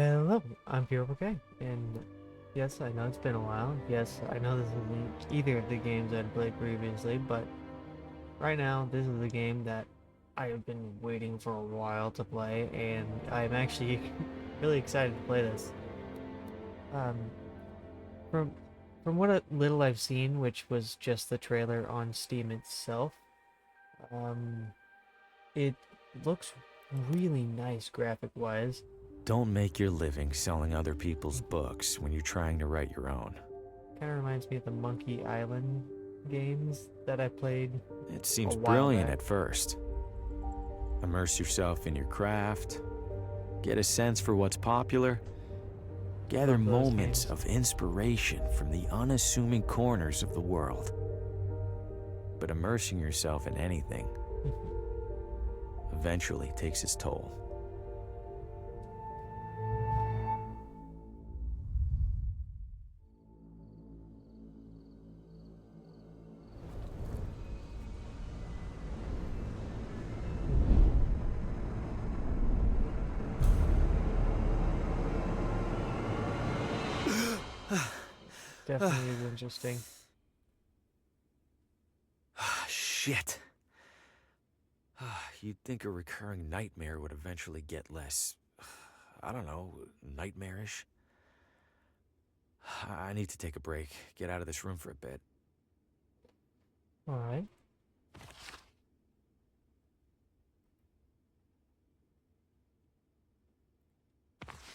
Hello, I'm PureOK, and yes, I know it's been a while. Yes, I know this isn't either of the games I'd played previously, but right now, this is the game that I have been waiting for a while to play, and I'm actually really excited to play this. Um, from from what little I've seen, which was just the trailer on Steam itself, um, it looks really nice graphic-wise. Don't make your living selling other people's books when you're trying to write your own. Kind of reminds me of the Monkey Island games that I played It a seems while brilliant back. at first. Immerse yourself in your craft, get a sense for what's popular, gather Love those moments games. of inspiration from the unassuming corners of the world. But immersing yourself in anything eventually takes its toll. Definitely is interesting. Shit. You'd think a recurring nightmare would eventually get less, I don't know, nightmarish. I need to take a break, get out of this room for a bit. Alright.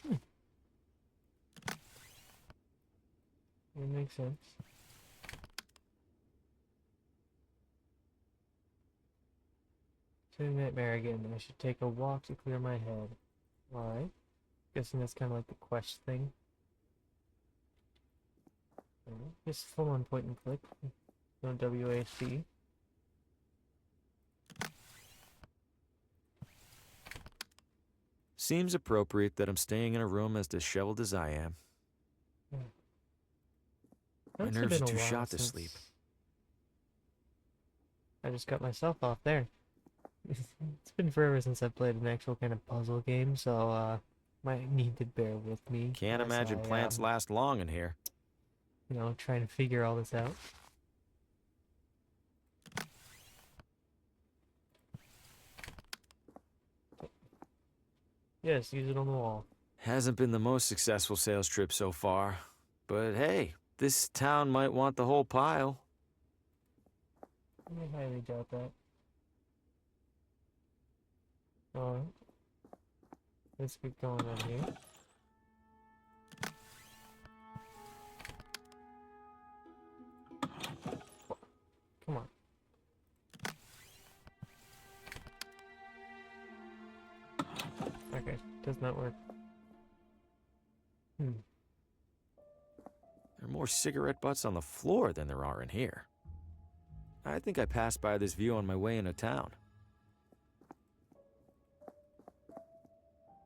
Hmm. It makes sense. Same nightmare again. I should take a walk to clear my head. Alright. Guessing that's kind of like the quest thing. Just full on point and click. No WASD. Seems appropriate that I'm staying in a room as disheveled as I am. Yeah. My It's nerves been are a too while shot to sleep. since I just got myself off there. It's been forever since I played an actual kind of puzzle game, so might need to bear with me Can't as imagine I plants last long in here. trying to figure all this out. Yes, use it on the wall. Hasn't been the most successful sales trip so far. But hey, this town might want the whole pile. I highly doubt that. Alright, let's get going on here. Come on. Okay, does not work. Hmm. There are more cigarette butts on the floor than there are in here. I think I passed by this view on my way into town.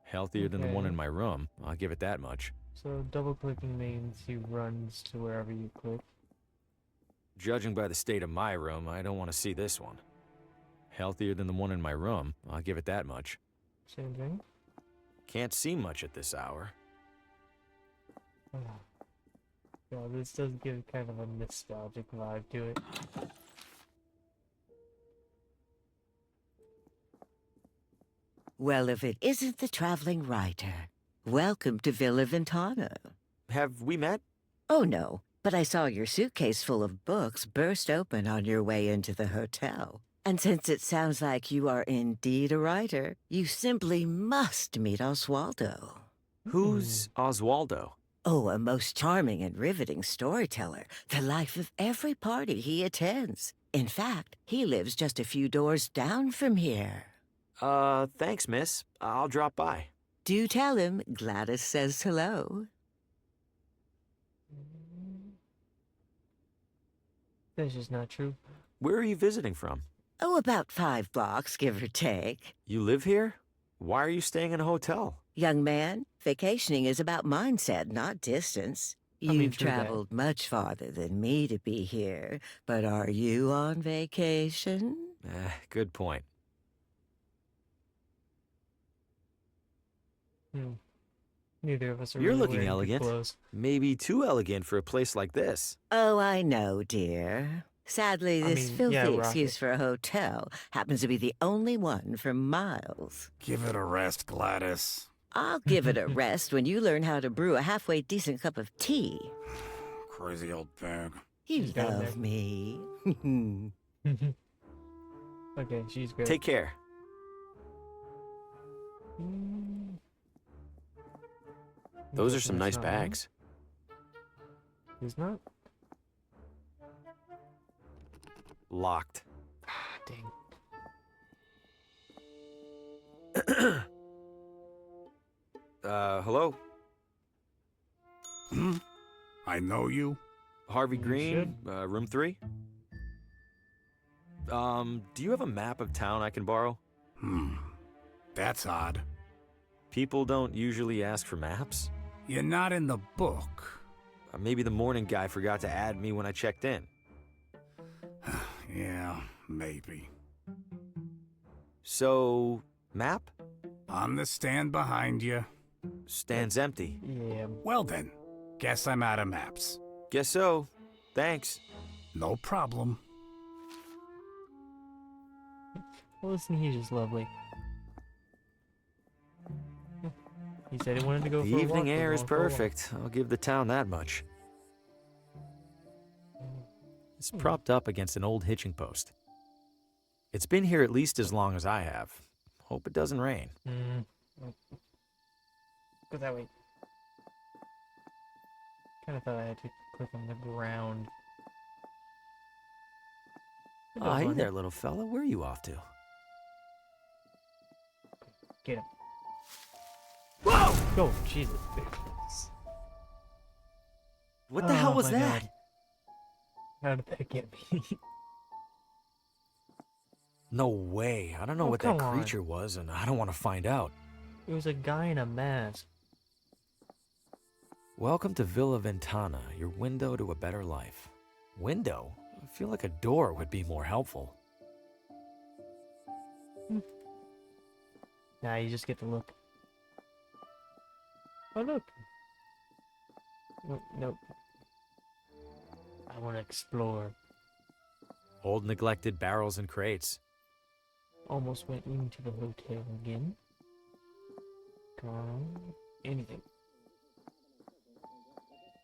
Healthier than the one Okay, in my room, I'll give it that much. so double clicking means he runs to wherever you click. Judging by the state of my room, I don't want to see this one. Healthier than the one in my room, I'll give it that much. Same thing. Can't see much at this hour. Yeah, this does give kind of a nostalgic vibe to it. Well, if it isn't the traveling writer. Welcome to Villa Ventana. Have we met? Oh, no, but I saw your suitcase full of books burst open on your way into the hotel. And since it sounds like you are indeed a writer, you simply must meet Oswaldo. Hmm. Who's Oswaldo? Oh, a most charming and riveting storyteller, the life of every party he attends. In fact, he lives just a few doors down from here. Thanks, miss. I'll drop by. Do tell him Gladys says hello. That's just not true. Where are you visiting from? Oh, about 5 blocks, give or take. You live here? Why are you staying in a hotel? Young man, vacationing is about mindset, not distance. I mean, You've true that. traveled much farther than me to be here, but are you on vacation? Good point. Hmm. Neither of us are You're really looking wearing good elegant. clothes. Maybe too elegant for a place like this. Oh, I know, dear. Sadly, I this mean, yeah, filthy Rocket. excuse for a hotel happens to be the only one for miles. Give it a rest, Gladys. I'll give it a rest when you learn how to brew a halfway decent cup of tea. Crazy old thing. You She's got him love me. Okay, she's great. Take care. Mm, Those are guessing some it's nice not mine. bags. He's not? Locked. Ah, dang. Hello? Hmm? I know you. Harvey You Green, room 3? Do you have a map of town I can borrow? That's odd. People don't usually ask for maps. You're not in the book. Maybe the morning guy forgot to add me when I checked in. Yeah, maybe. So, map? On the stand behind you. Stands empty. Yeah. Well then, guess I'm out of maps. Guess so. Thanks. No problem. Well, isn't he just lovely? He said he wanted to go The for a walk. evening we're air is going for a walk. perfect. I'll give the town that much. It's propped up against an old hitching post. It's been here at least as long as I have. Hope it doesn't rain. Go that way. Kind of thought I had to click on the ground. Oh, hey there, little fella. Where are you off to? Get him. Whoa! Oh, Jesus. What the hell Oh was my that? God. How did that get me? No way. I don't know Oh, what that come on. creature was, and I don't want to find out. It was a guy in a mask. Welcome to Villa Ventana, your window to a better life. Window? I feel like a door would be more helpful. Nah, you just get to look. Oh, look. Nope. I want to explore. Old neglected barrels and crates. Almost went into the hotel again. Anything.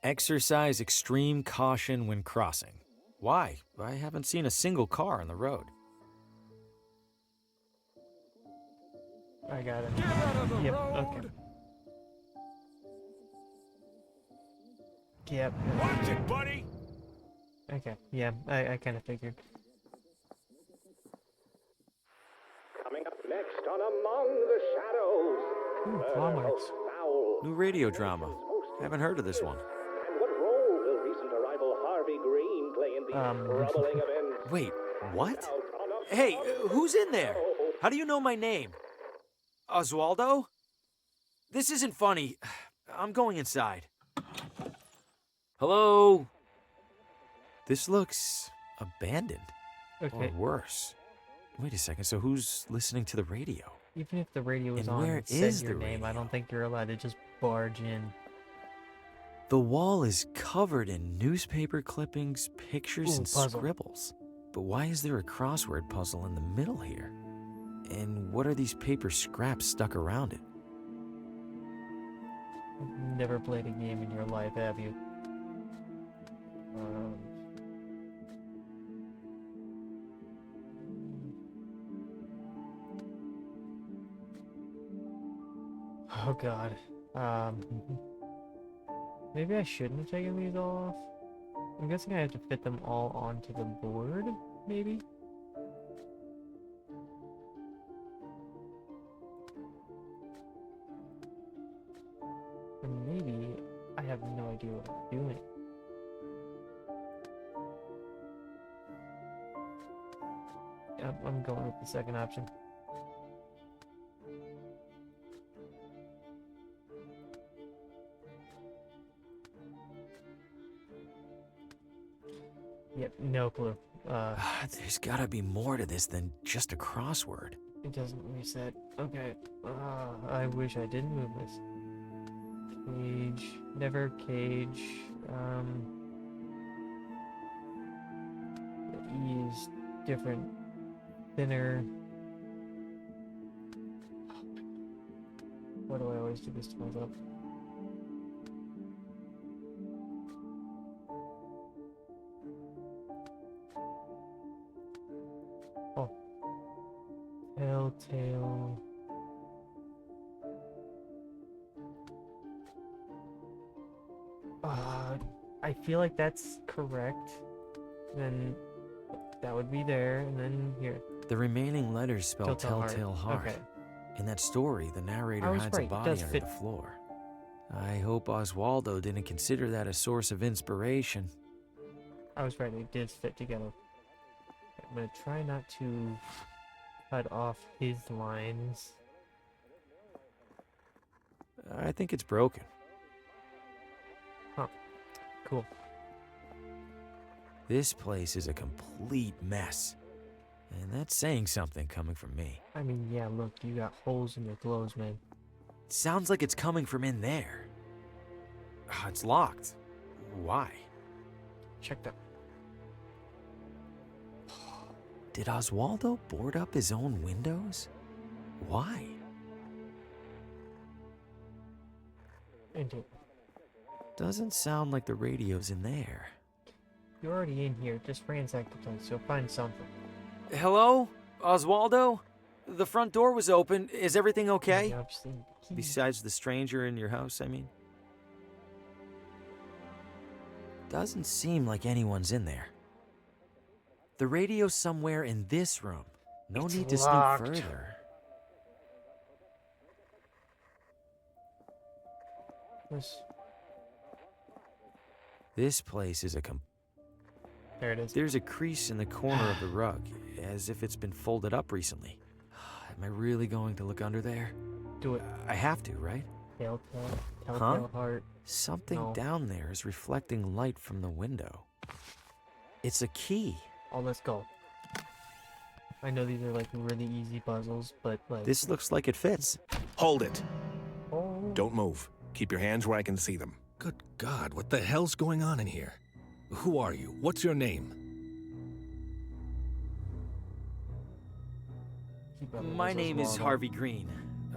Exercise extreme caution when crossing. Why? I haven't seen a single car on the road. I got it. Get out of the Yep, road! okay. Yep. Watch it, buddy! Okay, yeah, I kind of figured. Coming up next on Among the Shadows. Ooh, claw marks. Foul. New radio drama. Haven't heard of this one. And what role will recent arrival Harvey Green play in these troubling events? Wait, what? Out on a Hey, who's in there? How do you know my name? Oswaldo? This isn't funny. I'm going inside. Hello? This looks abandoned. Okay, Or worse. Wait a second, so who's listening to the radio? even if the radio was And on where and said is your the name, I radio? don't think you're allowed to just barge in. The wall is covered in newspaper clippings, pictures, Ooh, and puzzle. scribbles. But why is there a crossword puzzle in the middle here? And what are these paper scraps stuck around it? You've never played a game in your life, have you? Oh god. Maybe I shouldn't have taken these all off. I'm guessing I have to fit them all onto the board, maybe? Or maybe I have no idea what I'm doing. Yep, I'm going with the second option. Yep, no clue. There's gotta be more to this than just a crossword. It doesn't reset. Okay. I wish I didn't move this. Cage. Never cage. The E is different. Thinner. Why do I always do this to myself? Oh. Telltale. I feel like that's correct. Then that would be there, and then here. The remaining letters spell Telltale Telltale Heart. Heart. Okay. In that story, the narrator I was hides right, a it body does under fit. the floor. I hope Oswaldo didn't consider that a source of inspiration. I was right, it did fit together. I'm gonna try not to cut off his lines. I think it's broken. Huh. Cool. This place is a complete mess. And that's saying something coming from me. I mean, yeah, look, you got holes in your clothes, man. Sounds like it's coming from in there. It's locked. Why? Check that. Did Oswaldo board up his own windows? Why? Into it. Doesn't sound like the radio's in there. You're already in here. Just ransack the place. You'll find something. Hello? Oswaldo? The front door was open. Is everything okay? Yeah, obviously, the key. Besides the stranger in your house, I mean. Doesn't seem like anyone's in there. The radio's somewhere in this room. No It's need to locked. snoop further. This place is a There it is. There's a crease in the corner of the rug, as if it's been folded up recently. Am I really going to look under there? Do it. I have to, right? Telltale Heart. Something No. down there is reflecting light from the window. It's a key. Oh, let's go. I know these are like really easy puzzles, but like This looks like it fits. Hold it. Oh, Don't move. Keep your hands where I can see them. Good God, what the hell's going on in here? Who are you? What's your name? keep up with My this name is Oswaldo. Harvey Green.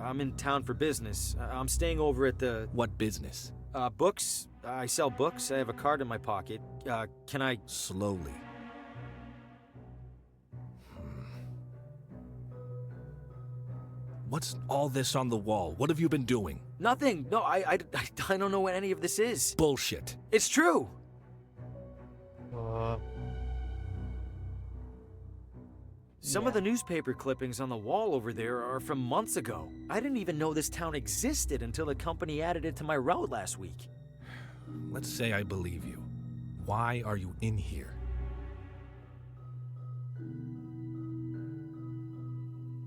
I'm in town for business. I'm staying over at the What business? books. I sell books. I have a card in my pocket. Can I? Slowly. What's all this on the wall? What have you been doing? Nothing. No, I don't know what any of this is. Bullshit. It's true. Some of Yeah. the newspaper clippings on the wall over there are from months ago. I didn't even know this town existed until the company added it to my route last week. Let's say I believe you. Why are you in here?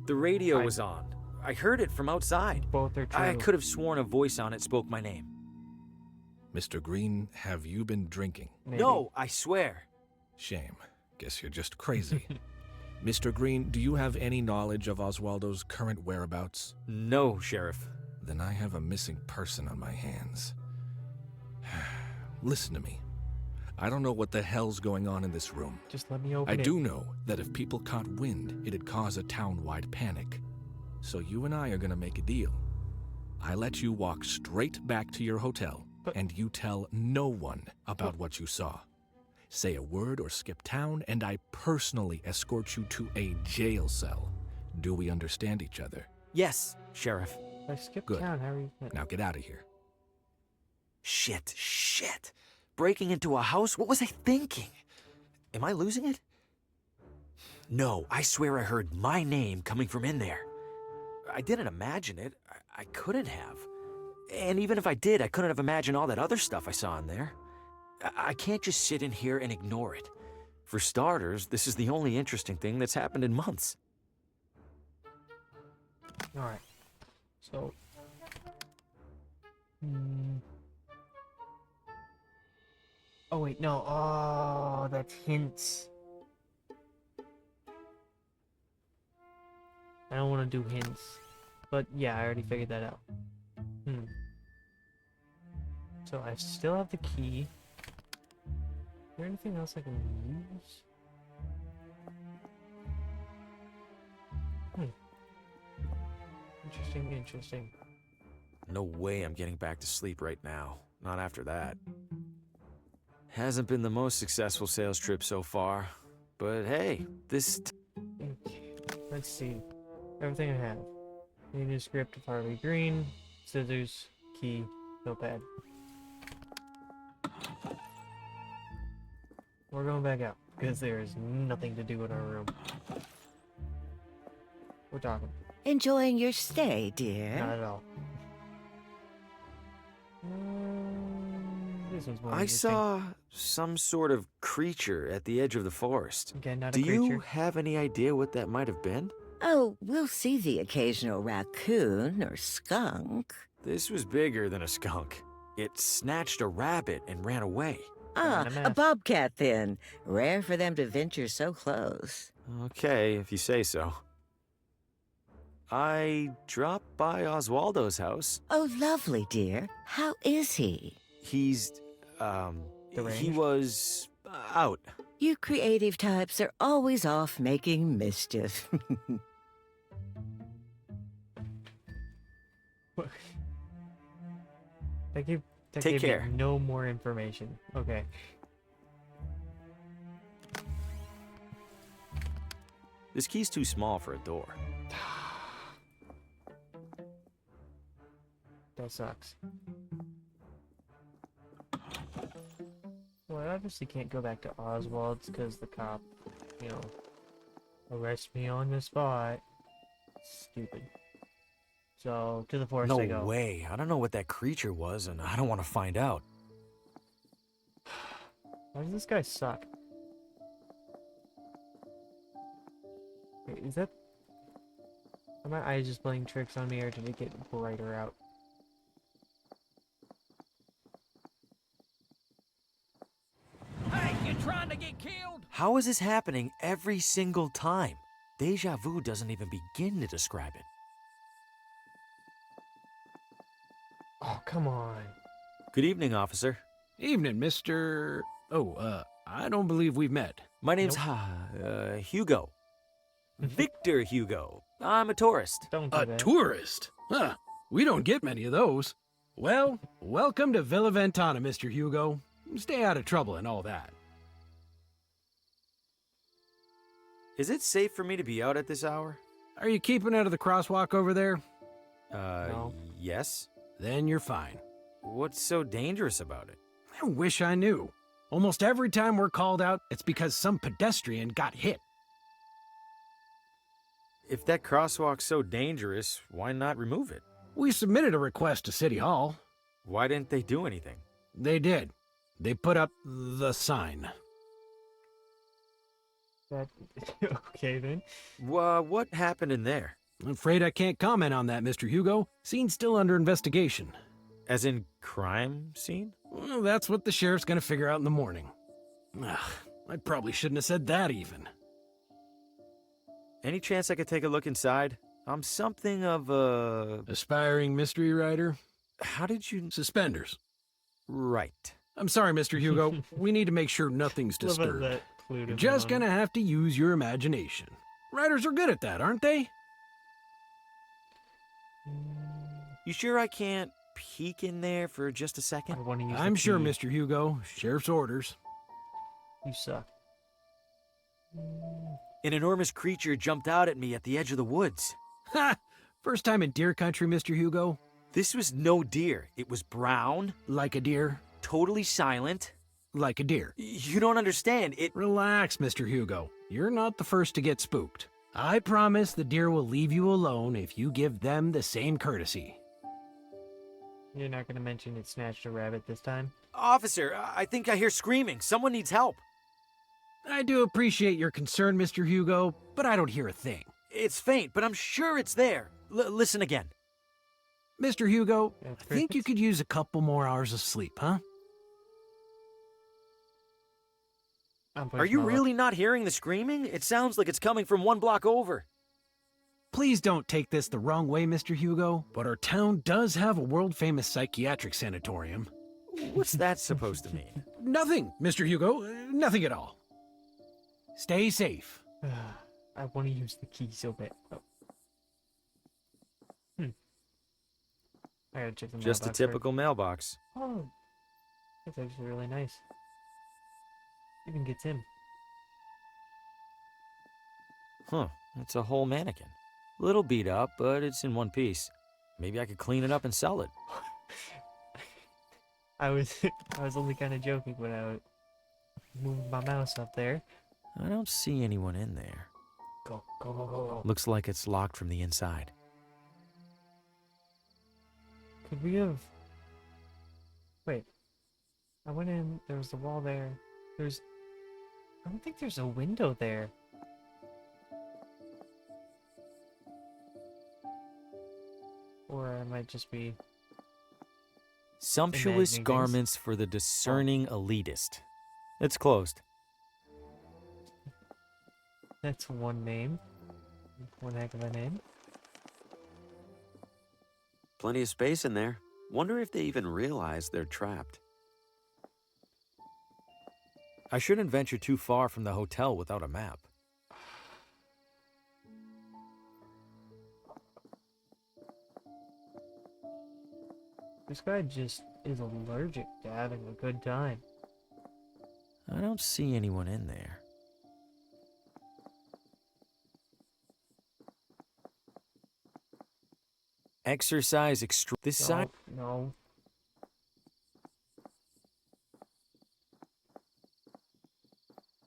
The radio was on. I heard it from outside. Both are true. I could have sworn a voice on it spoke my name. Mr. Green, have you been drinking? Maybe. No, I swear. Shame. Guess you're just crazy. Mr. Green, do you have any knowledge of Oswaldo's current whereabouts? No, Sheriff. Then I have a missing person on my hands. Listen to me. I don't know what the hell's going on in this room. Just let me open I it. do know that if people caught wind, it'd cause a town-wide panic. So you and I are gonna make a deal. I let you walk straight back to your hotel, But- and you tell no one about what you saw. Say a word or skip town, and I personally escort you to a jail cell. Do we understand each other? Yes, Sheriff. I skipped Good. town. How are you? Now get out of here. Shit. Breaking into a house? What was I thinking? Am I losing it? No, I swear I heard my name coming from in there. I didn't imagine it. I couldn't have. And even if I did, I couldn't have imagined all that other stuff I saw in there. I can't just sit in here and ignore it. For starters, this is the only interesting thing that's happened in months. All right. So. Oh wait, no. Oh, that's hints. I don't want to do hints, but yeah, I already figured that out. So I still have the key. Is there anything else I can use? Interesting, interesting. No way I'm getting back to sleep right now. Not after that. Hasn't been the most successful sales trip so far. But hey, Let's see. Everything I have. Manuscript of Harvey Green, scissors, key, notepad. We're going back out because there is nothing to do in our room. We're talking. Enjoying your stay, dear? Not at all. This one's more I interesting. saw some sort of creature at the edge of the forest. Again, not Do a creature. you have any idea what that might have been? Oh, we'll see the occasional raccoon or skunk. This was bigger than a skunk. It snatched a rabbit and ran away. Ah, Not a a mess. bobcat then. Rare for them to venture so close. Okay, if you say so. I dropped by Oswaldo's house. Oh, lovely, dear. How is he? He Deranged? was out. You creative types are always off making mischief. That gave Take care. me no more information. Okay. This key's too small for a door. That sucks. Well, I obviously can't go back to Oswald's because the cop, you know, arrests me on the spot. Stupid. So, to the forest I go. No way. I don't know what that creature was, and I don't want to find out. Why does this guy suck? Wait, is that... Are my eyes just playing tricks on me, or did it get brighter out? Hey, you trying to get killed? How is this happening every single time? Deja vu doesn't even begin to describe it. Oh, come on. Good evening, officer. Evening, Mr. I don't believe we've met. My name's Hugo. Victor Hugo. I'm a tourist. Don't do A that. tourist? Huh. We don't get many of those. Well, welcome to Villa Ventana, Mr. Hugo. Stay out of trouble and all that. Is it safe for me to be out at this hour? Are you keeping out of the crosswalk over there? No. Yes. Then you're fine. What's so dangerous about it? I wish I knew. Almost every time we're called out, it's because some pedestrian got hit. If that crosswalk's so dangerous, why not remove it? We submitted a request to City Hall. Why didn't they do anything? They did. They put up the sign. That... okay, then. What happened in there? I'm afraid I can't comment on that, Mr. Hugo. Scene's still under investigation. As in crime scene? Well, that's what the sheriff's gonna figure out in the morning. Ugh, I probably shouldn't have said that even. Any chance I could take a look inside? I'm something of a... Aspiring mystery writer? How did you... Suspenders. Right. I'm sorry, Mr. Hugo. We need to make sure nothing's Love how disturbed. that clued You're him just in on gonna have to use your imagination. Writers are good at that, aren't they? it. You sure I can't peek in there for just a I second? want to use I'm the sure, key. Mr. Hugo. Sheriff's orders. You suck. An enormous creature jumped out at me at the edge of the woods. Ha! First time in deer country, Mr. Hugo? This was no deer. It was brown, Like a deer? totally silent. Like a deer. You don't understand. It... Relax, Mr. Hugo. You're not the first to get spooked. I promise the deer will leave you alone if you give them the same courtesy. You're not going to mention it snatched a rabbit this time? Officer, I think I hear screaming. Someone needs help. I do appreciate your concern, Mr. Hugo, but I don't hear a thing. It's faint, but I'm sure it's there. Listen again. Mr. Hugo, That's I think you perfect. could use a couple more hours of sleep, huh? I'm Are pushing you my luck. really not hearing the screaming? It sounds like it's coming from one block over. Please don't take this the wrong way, Mr. Hugo, but our town does have a world-famous psychiatric sanatorium. What's that supposed to mean? Nothing, Mr. Hugo. Nothing at all. Stay safe. I want to use the key so bad. Oh. I gotta check the mailbox. Just a typical mailbox. Oh, that's actually really nice. Even gets him. Huh, it's a whole mannequin. Little beat up, but it's in one piece. Maybe I could clean it up and sell it. I was only kind of joking when I moved my mouse up there. I don't see anyone in there. Go, go, go, go, go. Looks like it's locked from the inside. Could we have... Wait. I went in, there was the wall there. I don't think there's a window there. Or I might just be... Sumptuous imagining garments for the discerning elitist. It's closed. That's one name. One heck of a name. Plenty of space in there. Wonder if they even realize they're trapped. I shouldn't venture too far from the hotel without a map. This guy just is allergic to having a good time. I don't see anyone in there. Exercise extra. This side. No.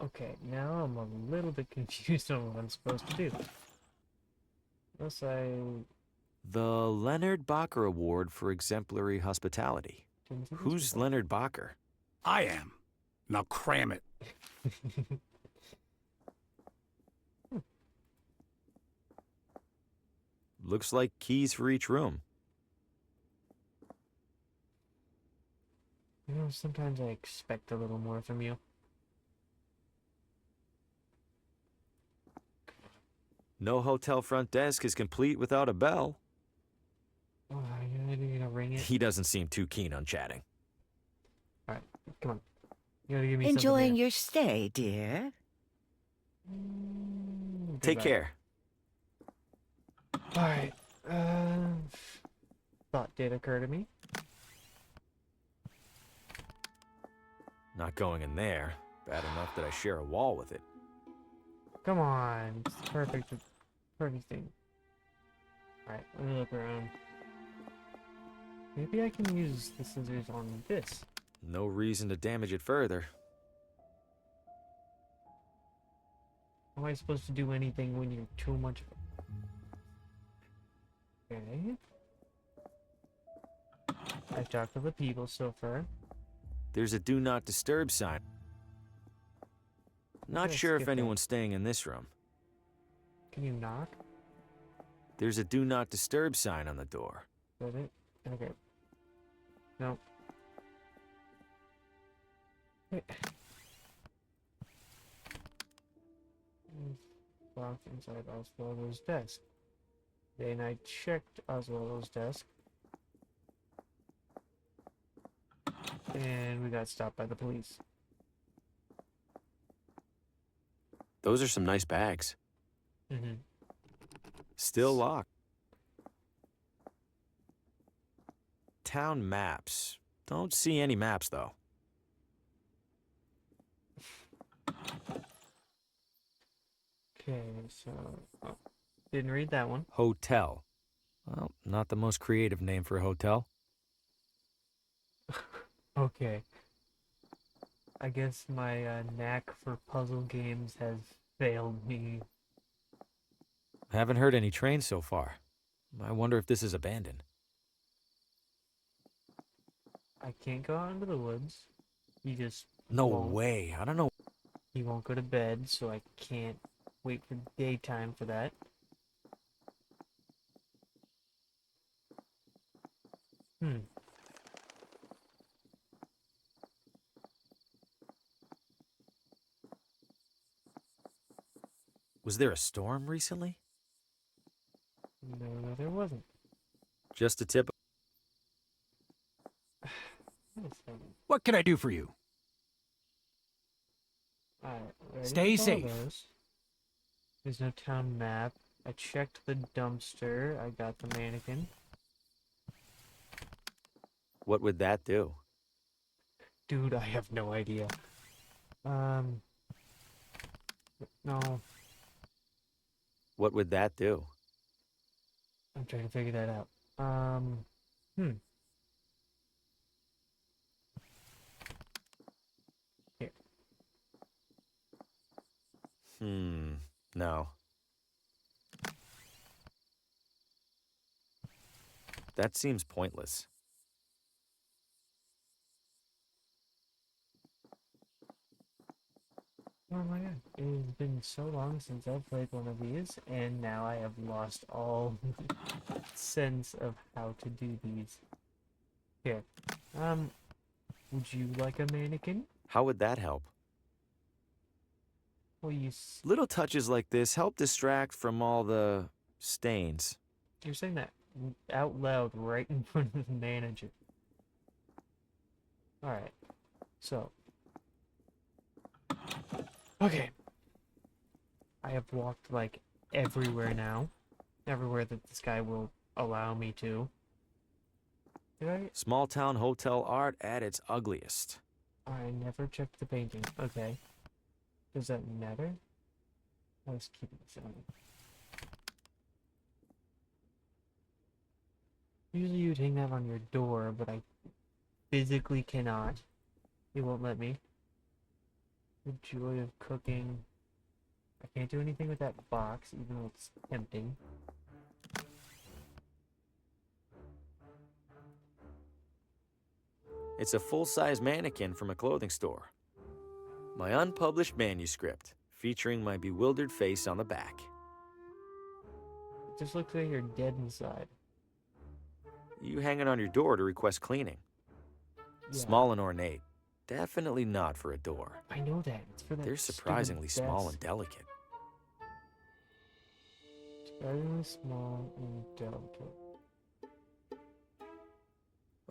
Okay, now I'm a little bit confused on what I'm supposed to do. Unless I The Leonard Bacher Award for Exemplary Hospitality. didn't do this Who's before. Leonard Bacher? I am. Now cram it. Looks like keys for each room. You know, sometimes I expect a little more from you. No hotel front desk is complete without a bell. Oh, you're gonna ring it? He doesn't seem too keen on chatting. Alright, come on. You gotta give me Enjoying something your stay, dear? Take care. Alright, thought did occur to me. Not going in there. Bad enough that I share a wall with it. Come on, it's the perfect thing. Alright, let me look around. Maybe I can use the scissors on this. No reason to damage it further. How am I supposed to do anything when you're too much of a... Okay. I've talked to the people so far. There's a do not disturb sign. Not Okay, sure if skip that. anyone's staying in this room. Can you knock? There's a do not disturb sign on the door. Is that it? Okay. No. Wait. Locked inside Oswaldo's desk. Then I checked Oswaldo's desk. And we got stopped by the police. Those are some nice bags. Still locked. Town maps. Don't see any maps, though. Okay, so... Oh, didn't read that one. Hotel. Well, not the most creative name for a hotel. Okay. I guess my knack for puzzle games has failed me. Haven't heard any trains so far. I wonder if this is abandoned. I can't go out into the woods. He just No won't. way. I don't know. He won't go to bed, so I can't wait for daytime for that. Was there a storm recently? No, there wasn't. Just a tip. Wait a second. What can I do for you? Alright, ready Stay with all safe. those. There's no town map. I checked the dumpster. I got the mannequin. What would that do? Dude, I have no idea. No, What would that do? I'm trying to figure that out. Hmm. Here. No. That seems pointless. Oh my god, it has been so long since I've played one of these, and now I have lost all sense of how to do these. Here. Would you like a mannequin? How would that help? Well, Little touches like this help distract from all the stains. you're saying that out loud right in front of the manager. Alright, so. Okay. I have walked, like, everywhere now. Everywhere that this guy will allow me to. Did I? Small town hotel art at its ugliest. I never checked the painting. Okay. Does that matter? Let's keep it on. Usually you'd hang that on your door, but I physically cannot. It won't let me. The joy of cooking. I can't do anything with that box, even though it's tempting. It's a full-size mannequin from a clothing store. My unpublished manuscript, featuring my bewildered face on the back. It just looks like you're dead inside. You hang it on your door to request cleaning. Yeah, Small and ornate. Definitely not for a door. I know that. It's for that They're stupid surprisingly small desk. and delicate. Surprisingly small and delicate.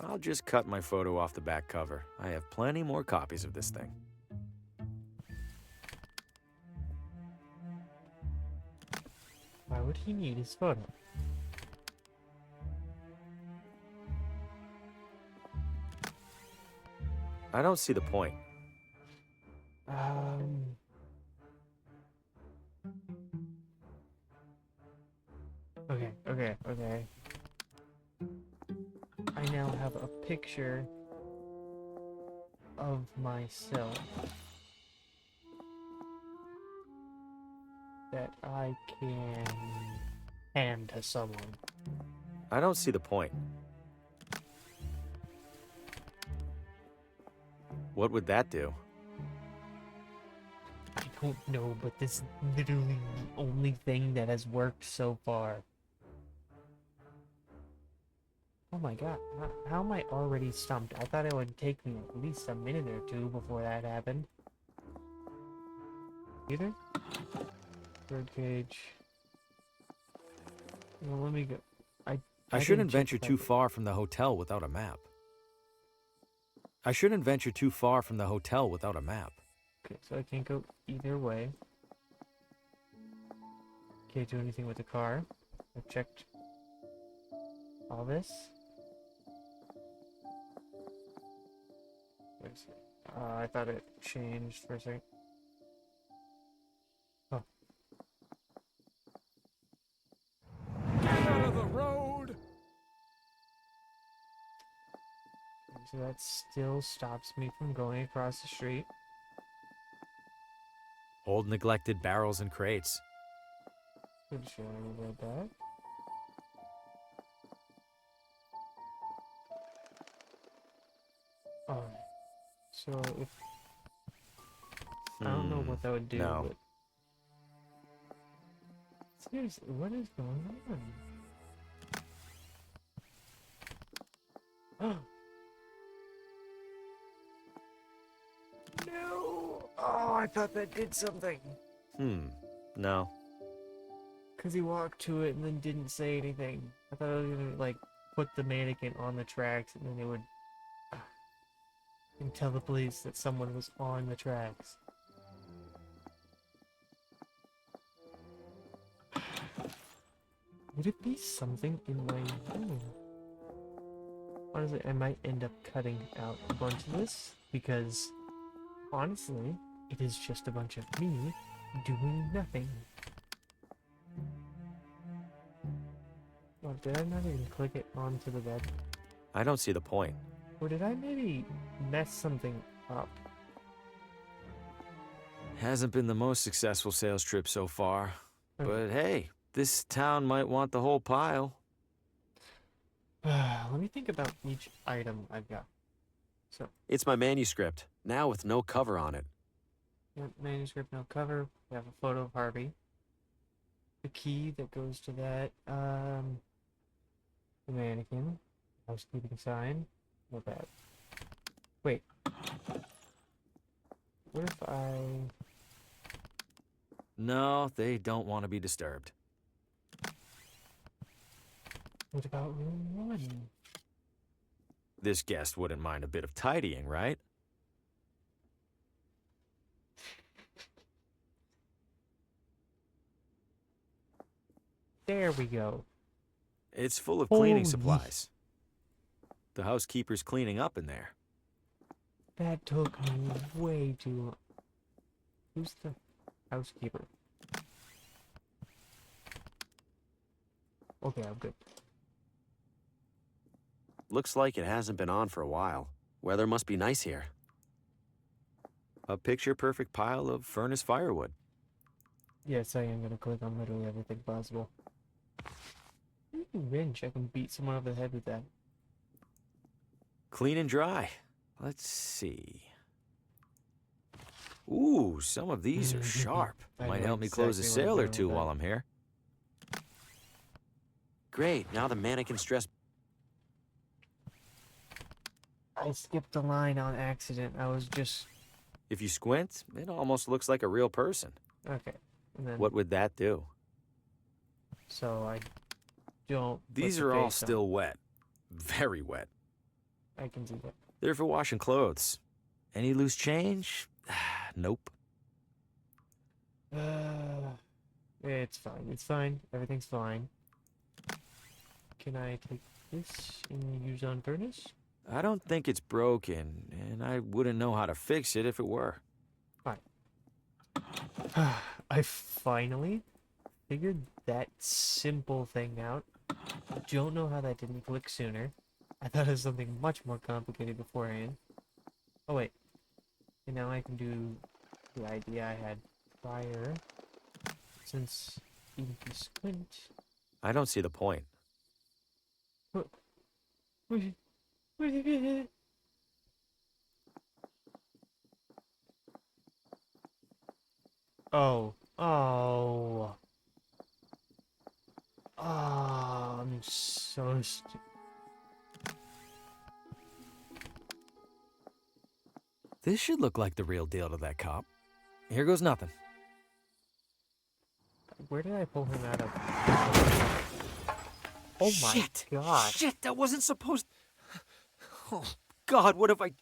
I'll just cut my photo off the back cover. I have plenty more copies of this thing. Why would he need his photo? I don't see the point. Okay. I now have a picture of myself that I can hand to someone. I don't see the point. What would that do? I don't know, but this is literally the only thing that has worked so far. Oh my god, how am I already stumped? I thought it would take me at least a minute or two before that happened. Either? Birdcage. Well, let me go. I shouldn't venture too far from the hotel without a map. Okay, so I can't go either way. Can't do anything with the car. I checked all this. Wait a second. I thought it changed for a second. Oh. Get out of the road! So that still stops me from going across the street. Old neglected barrels and crates. Pretty sure I read that. Alright. So if I don't know what that would do, no. but seriously, what is going on? No! Oh, I thought that did something. No. Cause he walked to it and then didn't say anything. I thought it was gonna like put the mannequin on the tracks and then it would. and tell the police that someone was on the tracks. Would it be something in my room? Honestly, I might end up cutting out a bunch of this because, honestly, it is just a bunch of me doing nothing. Oh, did I not even click it onto the bed? I don't see the point. Or did I maybe mess something up? Hasn't been the most successful sales trip so far. Okay. But hey, this town might want the whole pile. Let me think about each item I've got. So, It's my manuscript, now with no cover on it. manuscript, no cover. We have a photo of Harvey. The key that goes to that. The mannequin. Housekeeping sign. Not bad. Wait. What if I... No, they don't want to be disturbed. What about room 1? This guest wouldn't mind a bit of tidying, right? There we go. It's full of cleaning Holy- supplies. The housekeeper's cleaning up in there. That took me way too long. Who's the housekeeper? Okay, I'm good. Looks like it hasn't been on for a while. Weather must be nice here. A picture-perfect pile of furnace firewood. Yes, I am gonna click on literally everything possible. Ooh, wrench. I can beat someone over the head with that. Clean and dry. Let's see. Ooh, some of these are sharp. I Might know help me close a exactly what I'm sale or doing two with while that. I'm here. Great, now the mannequin's dressed. I skipped a line on accident. I was just... If you squint, it almost looks like a real person. Okay. And then, What would that do? so I don't... put These the are all face on. still wet. Very wet. I can see that. They're for washing clothes. Any loose change? Nope. It's fine. It's fine. Everything's fine. Can I take this and use on furnace? I don't think it's broken, and I wouldn't know how to fix it if it were. I finally figured that simple thing out. Don't know how that didn't click sooner. I thought it was something much more complicated beforehand. Oh wait. And now I can do the idea I had prior. Since even if you squint... I don't see the point. Oh. Oh. Oh, I'm so stupid. This should look like the real deal to that cop. Here goes nothing. Where did I pull him out of? Oh my Shit! god. Shit, that wasn't supposed... Oh, God, what have I...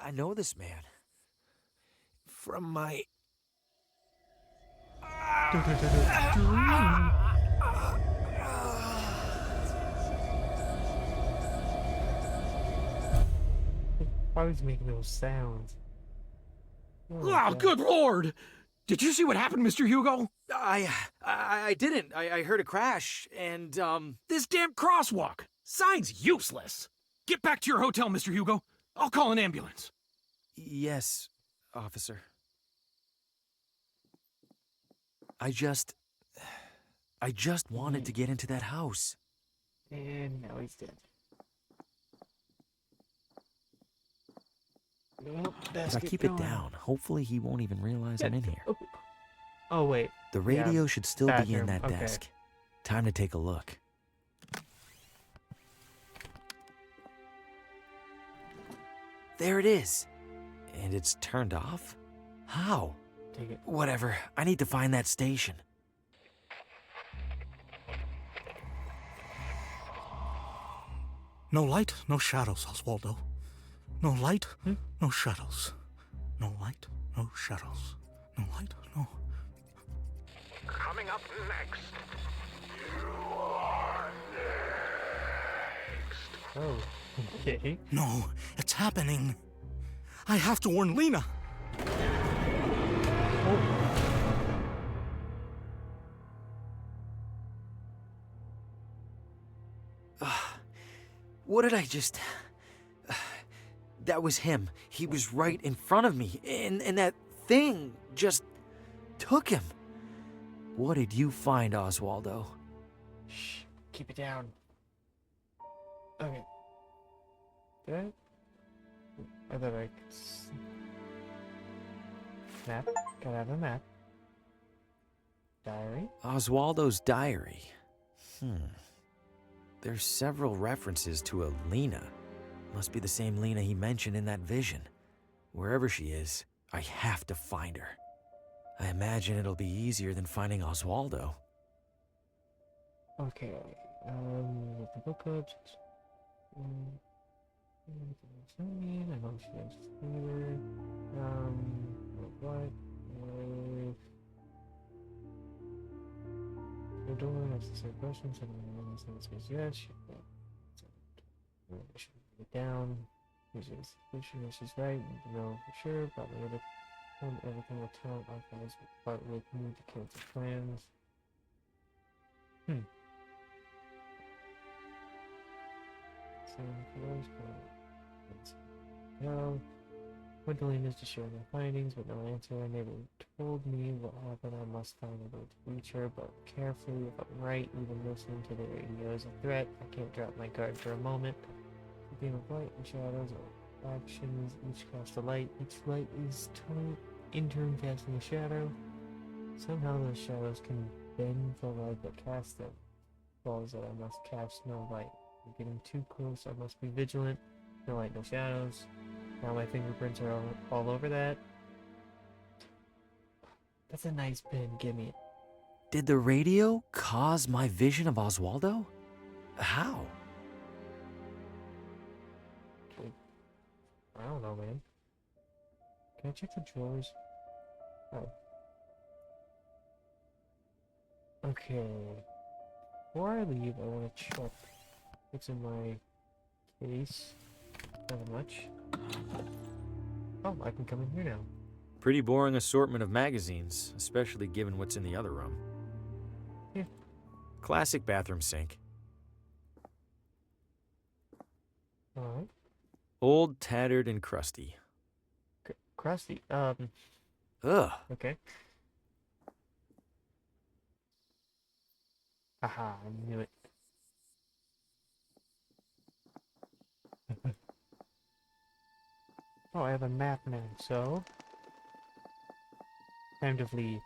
I know this man. From my... Why was he making those sounds? Oh, Oh, God. good lord! Did you see what happened, Mr. Hugo? I didn't. I heard a crash, and, This damn crosswalk! Sign's useless! Get back to your hotel, Mr. Hugo. I'll call an ambulance. Yes, officer. I just wanted to get into that house. And now he's dead. Well, If I keep it down, hopefully he won't even realize I'm in here. Oh wait. The radio should still be in bathroom, that okay. desk. Time to take a look. There it is. And it's turned off? How? Take it. Whatever. I need to find that station. No light, no shadows, Oswaldo. No light, no shadows. No light, no shadows. No light, no... Coming up next. You are next. Oh, okay. No, it's happening. I have to warn Lena. What did I just... That was him. He was right in front of me, and that thing just took him. What did you find, Oswaldo? Shh, keep it down. Okay. Did I thought I could... Map. Gotta have a map. Diary. Oswaldo's diary. There's several references to a Lena. Must be the same Lena he mentioned in that vision. Wherever she is, I have to find her. I imagine it'll be easier than finding Oswaldo. Okay. With the book up. I know she has Slender. What? The door has to say questions and the space. Yes, she should put it down. Usually the solution if she's right. You know for sure. Probably would have done everything with talent. Archives part with me to cancel plans. No. Went to Lena's to share my findings, but no answer. I never told me what happened. I must find a way to reach her, but carefully. If I'm right, even listening to the radio is a threat. I can't drop my guard for a moment. The beam of light and shadows are actions. Each cast a light. Each light is in turn casting a shadow. Somehow those shadows can bend the light that casts them. Balls that I must cast no light. I'm getting too close. I must be vigilant. No light, no shadows. Now my fingerprints are all over that. That's a nice pin. Give me it. Did the radio cause my vision of Oswaldo? How? I don't know, man. Can I check the drawers? Oh. Okay. Before I leave, I want to check what's in my case. Not much. Oh, I can come in here now. Pretty boring assortment of magazines, especially given what's in the other room. Yeah. Classic bathroom sink. Alright. Old, tattered, and crusty. Crusty. Ugh. Okay. Haha, I knew it. Oh, I have a map now, so... Time to flee.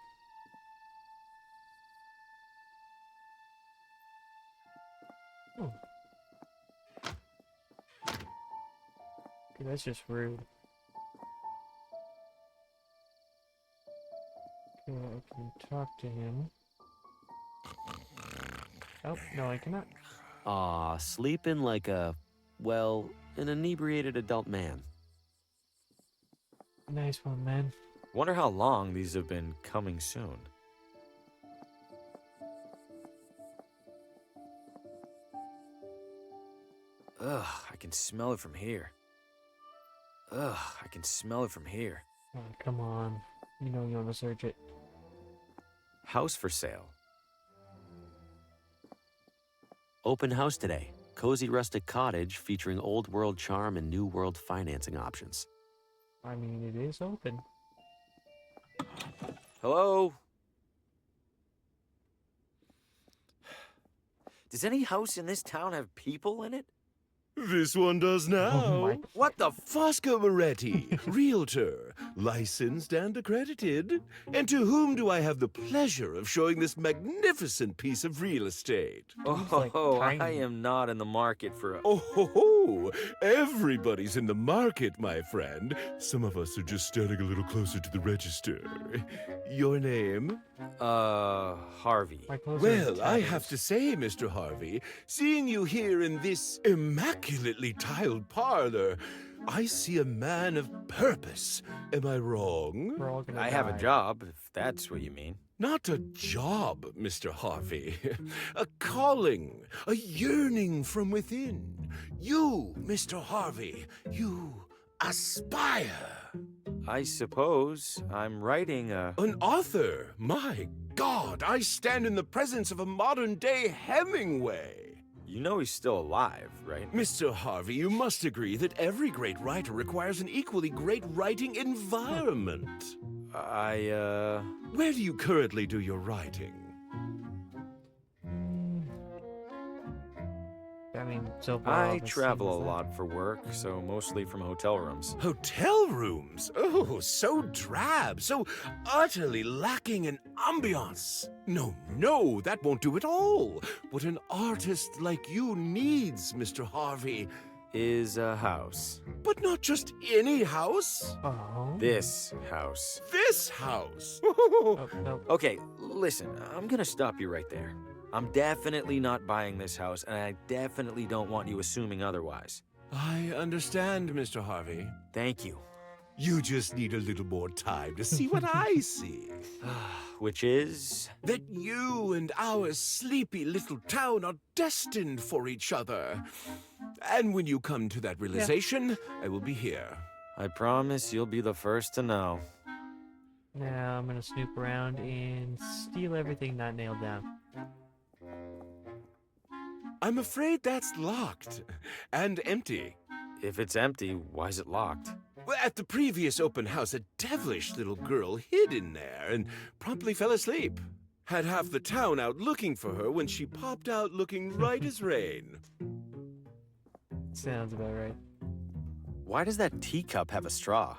Oh. Okay, that's just rude. Okay, I can talk to him. Oh, no, I cannot. Aw, sleeping like a, well, an inebriated adult man. Nice one, man. Wonder how long these have been coming soon. Ugh, I can smell it from here. Ugh, I can smell it from here. Oh, come on. You know you want to search it. House for sale. Open house today. Cozy rustic cottage featuring old world charm and new world financing options. I mean, it is open. Hello? Does any house in this town have people in it? This one does now. Oh my. What the Fosca Moretti, realtor, licensed and accredited. And to whom do I have the pleasure of showing this magnificent piece of real estate? Like Oh, tiny. I am not in the market for a... Oh, ho, ho. Oh, everybody's in the market, my friend. Some of us are just standing a little closer to the register. Your name? Harvey. My clothes are Well, I tatters. have to say, Mr. Harvey, seeing you here in this immaculately tiled parlor, I see a man of purpose. Am I wrong? We're all gonna I have a die. job, if that's what you mean. Not a job, Mr. Harvey. A calling, a yearning from within. You, Mr. Harvey, you aspire. I suppose I'm writing a... An author? My God, I stand in the presence of a modern-day Hemingway. You know he's still alive, right? Mr. Harvey, you must agree that every great writer requires an equally great writing environment. Where do you currently do your writing? I mean, so far. I all this travel a seems like- lot for work, so mostly from hotel rooms. Hotel rooms? Oh, so drab, so utterly lacking in ambiance. No, no, that won't do at all. What an artist like you needs, Mr. Harvey. Is a house. But not just any house. Oh. This house. This house. Oh, no. Okay, listen, I'm gonna stop you right there. I'm definitely not buying this house, and I definitely don't want you assuming otherwise. I understand, Mr. Harvey. Thank you. You just need a little more time to see what I see. Which is... That you and our sleepy little town are destined for each other. And when you come to that realization, I will be here. I promise you'll be the first to know. Now I'm gonna snoop around and steal everything not nailed down. I'm afraid that's locked and empty. If it's empty, why is it locked? Well, at the previous open house, a devilish little girl hid in there and promptly fell asleep. Had half the town out looking for her when she popped out looking right as rain. Sounds about right. Why does that teacup have a straw?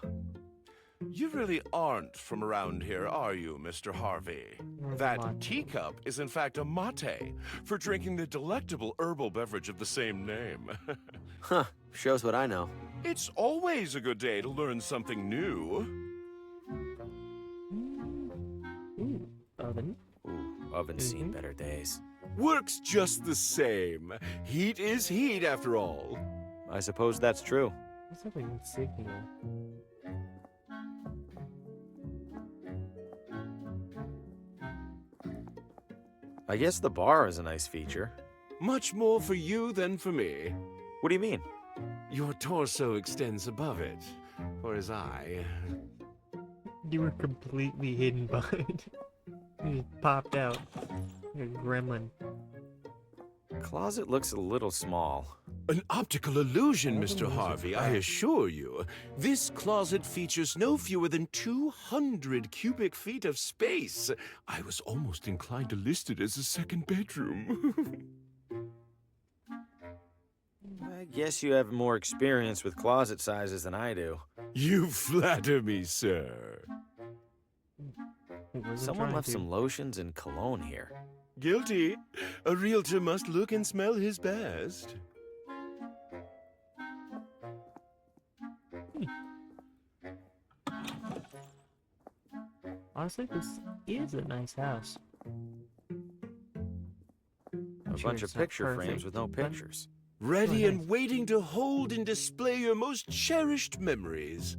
You really aren't from around here, are you, Mr. Harvey? Where's That mate? teacup is in fact a mate, for drinking the delectable herbal beverage of the same name. Huh, shows what I know. It's always a good day to learn something new. Ooh, oven. Ooh, oven's seen better days. Works just the same. Heat is heat, after all. I suppose that's true. What's up with insignia? I guess the bar is a nice feature. Much more for you than for me. What do you mean? Your torso extends above it, whereas I... You were completely hidden behind. You just popped out. Like a gremlin. Closet looks a little small. An optical illusion, All the Mr. walls are Harvey, I cracked. assure you. This closet features no fewer than 200 cubic feet of space. I was almost inclined to list it as a second bedroom. I guess you have more experience with closet sizes than I do. You flatter me, sir. Wait, where's it Someone trying left to? some lotions and cologne here. Guilty. A realtor must look and smell his best. Honestly, this is a nice house. A Sure bunch of it's not picture frames perfect, with no but- pictures. Ready Oh, and nice. waiting to hold and display your most cherished memories.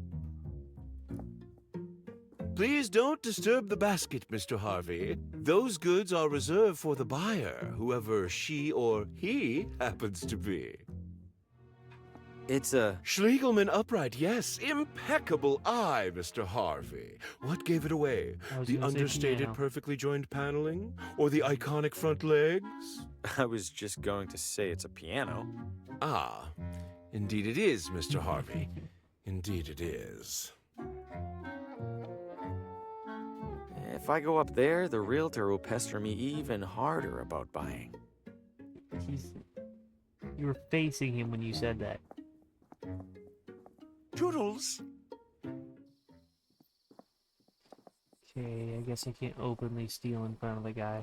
Please don't disturb the basket, Mr. Harvey. Those goods are reserved for the buyer, whoever she or he happens to be. It's a... Schlegelman upright, yes. Impeccable eye, Mr. Harvey. What gave it away? I was The gonna say understated, piano. perfectly joined paneling? Or the iconic front legs? I was just going to say it's a piano. Ah, indeed it is, Mr. Harvey. Indeed it is. If I go up there, the realtor will pester me even harder about buying. You were facing him when you said that. Toodles. Okay, I guess I can't openly steal in front of the guy.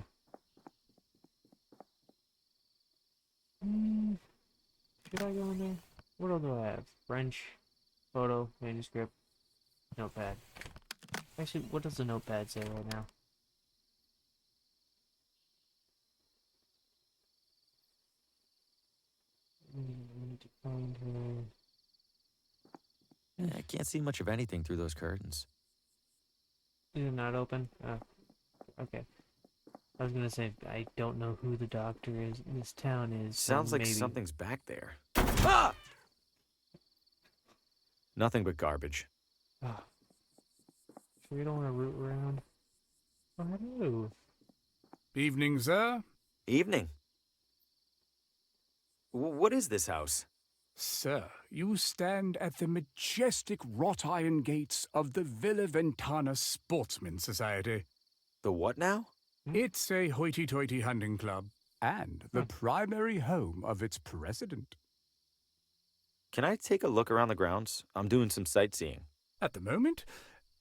Should I go in there? What else do I have? French, photo, manuscript, notepad. Actually, what does the notepad say right now? I need to find her. I can't see much of anything through those curtains. Is it not open? Oh, okay. I was gonna say, I don't know who the doctor is in this town is. So Sounds like maybe... something's back there. Ah! Nothing but garbage. Oh. Sure you don't want to root around? Oh, hello. Evening, sir. Evening. What is this house? Sir, you stand at the majestic wrought iron gates of the Villa Ventana Sportsman Society. The what now? It's a hoity-toity hunting club, and the primary home of its president. Can I take a look around the grounds? I'm doing some sightseeing. At the moment,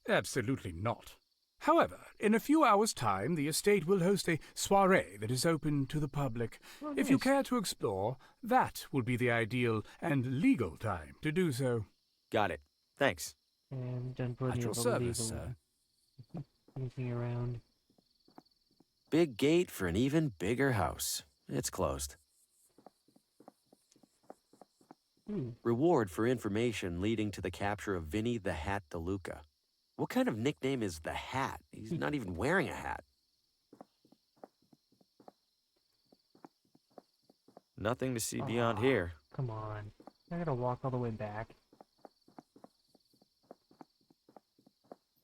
absolutely not. However, in a few hours' time, the estate will host a soirée that is open to the public. Oh, If you nice. care to explore, that will be the ideal and legal time to do so. Got it. Thanks. And done plenty At your of service, illegal sir. anything around. Big gate for an even bigger house. It's closed. Reward for information leading to the capture of Vinny the Hat DeLuca. What kind of nickname is the Hat? He's not even wearing a hat. Nothing to see beyond here. Come on. I gotta walk all the way back.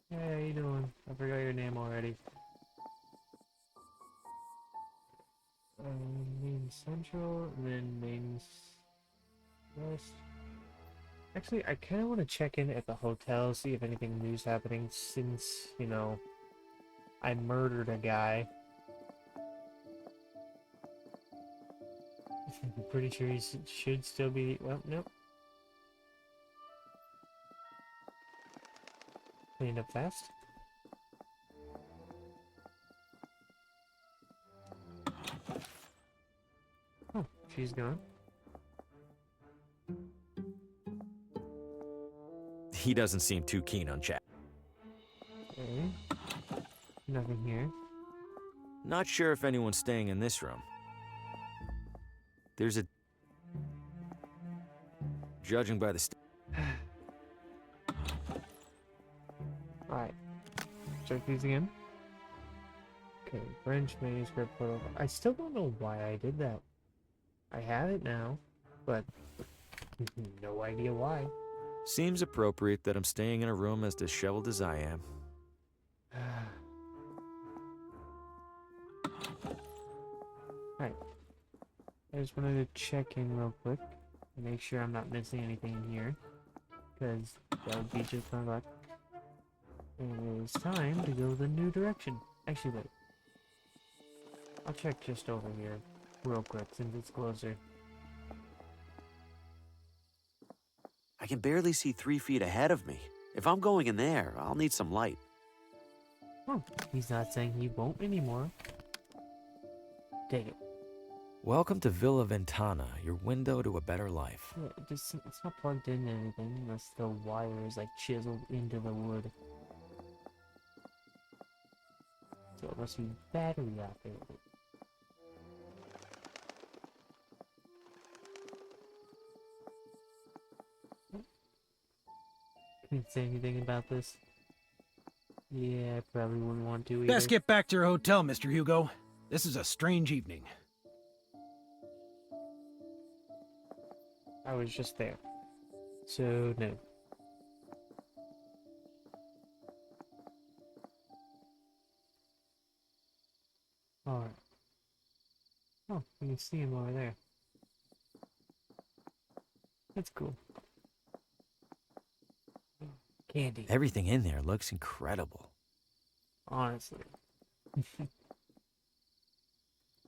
Hey, how you doing? I forgot your name already. Main Central, and then Main West. Actually, I kind of want to check in at the hotel, see if anything new's happening since, you know, I murdered a guy. I'm pretty sure he should still be... Well, nope. Cleaned up fast. Oh, she's gone. He doesn't seem too keen on chat. Okay. Nothing here. Not sure if anyone's staying in this room. There's a... Judging by the... Alright. Check these again. Okay, French manuscript photo. I still don't know why I did that. I have it now, but no idea why. Seems appropriate that I'm staying in a room as disheveled as I am. Alright. I just wanted to check in real quick and make sure I'm not missing anything in here, because that would be just my luck. And it's time to go the new direction. Actually, wait. I'll check just over here real quick since it's closer. I can barely see 3 feet ahead of me. If I'm going in there, I'll need some light. Oh, he's not saying he won't anymore. Take it. Welcome to Villa Ventana, your window to a better life. Yeah, it's not plugged into anything unless the wire is like chiseled into the wood. So it must be battery operated. Can you say anything about this? Yeah, I probably wouldn't want to either. Best get back to your hotel, Mr. Hugo. This is a strange evening. I was just there. So, no. Alright. Oh, you can see him over there. That's cool. Candy. Everything in there looks incredible. Honestly.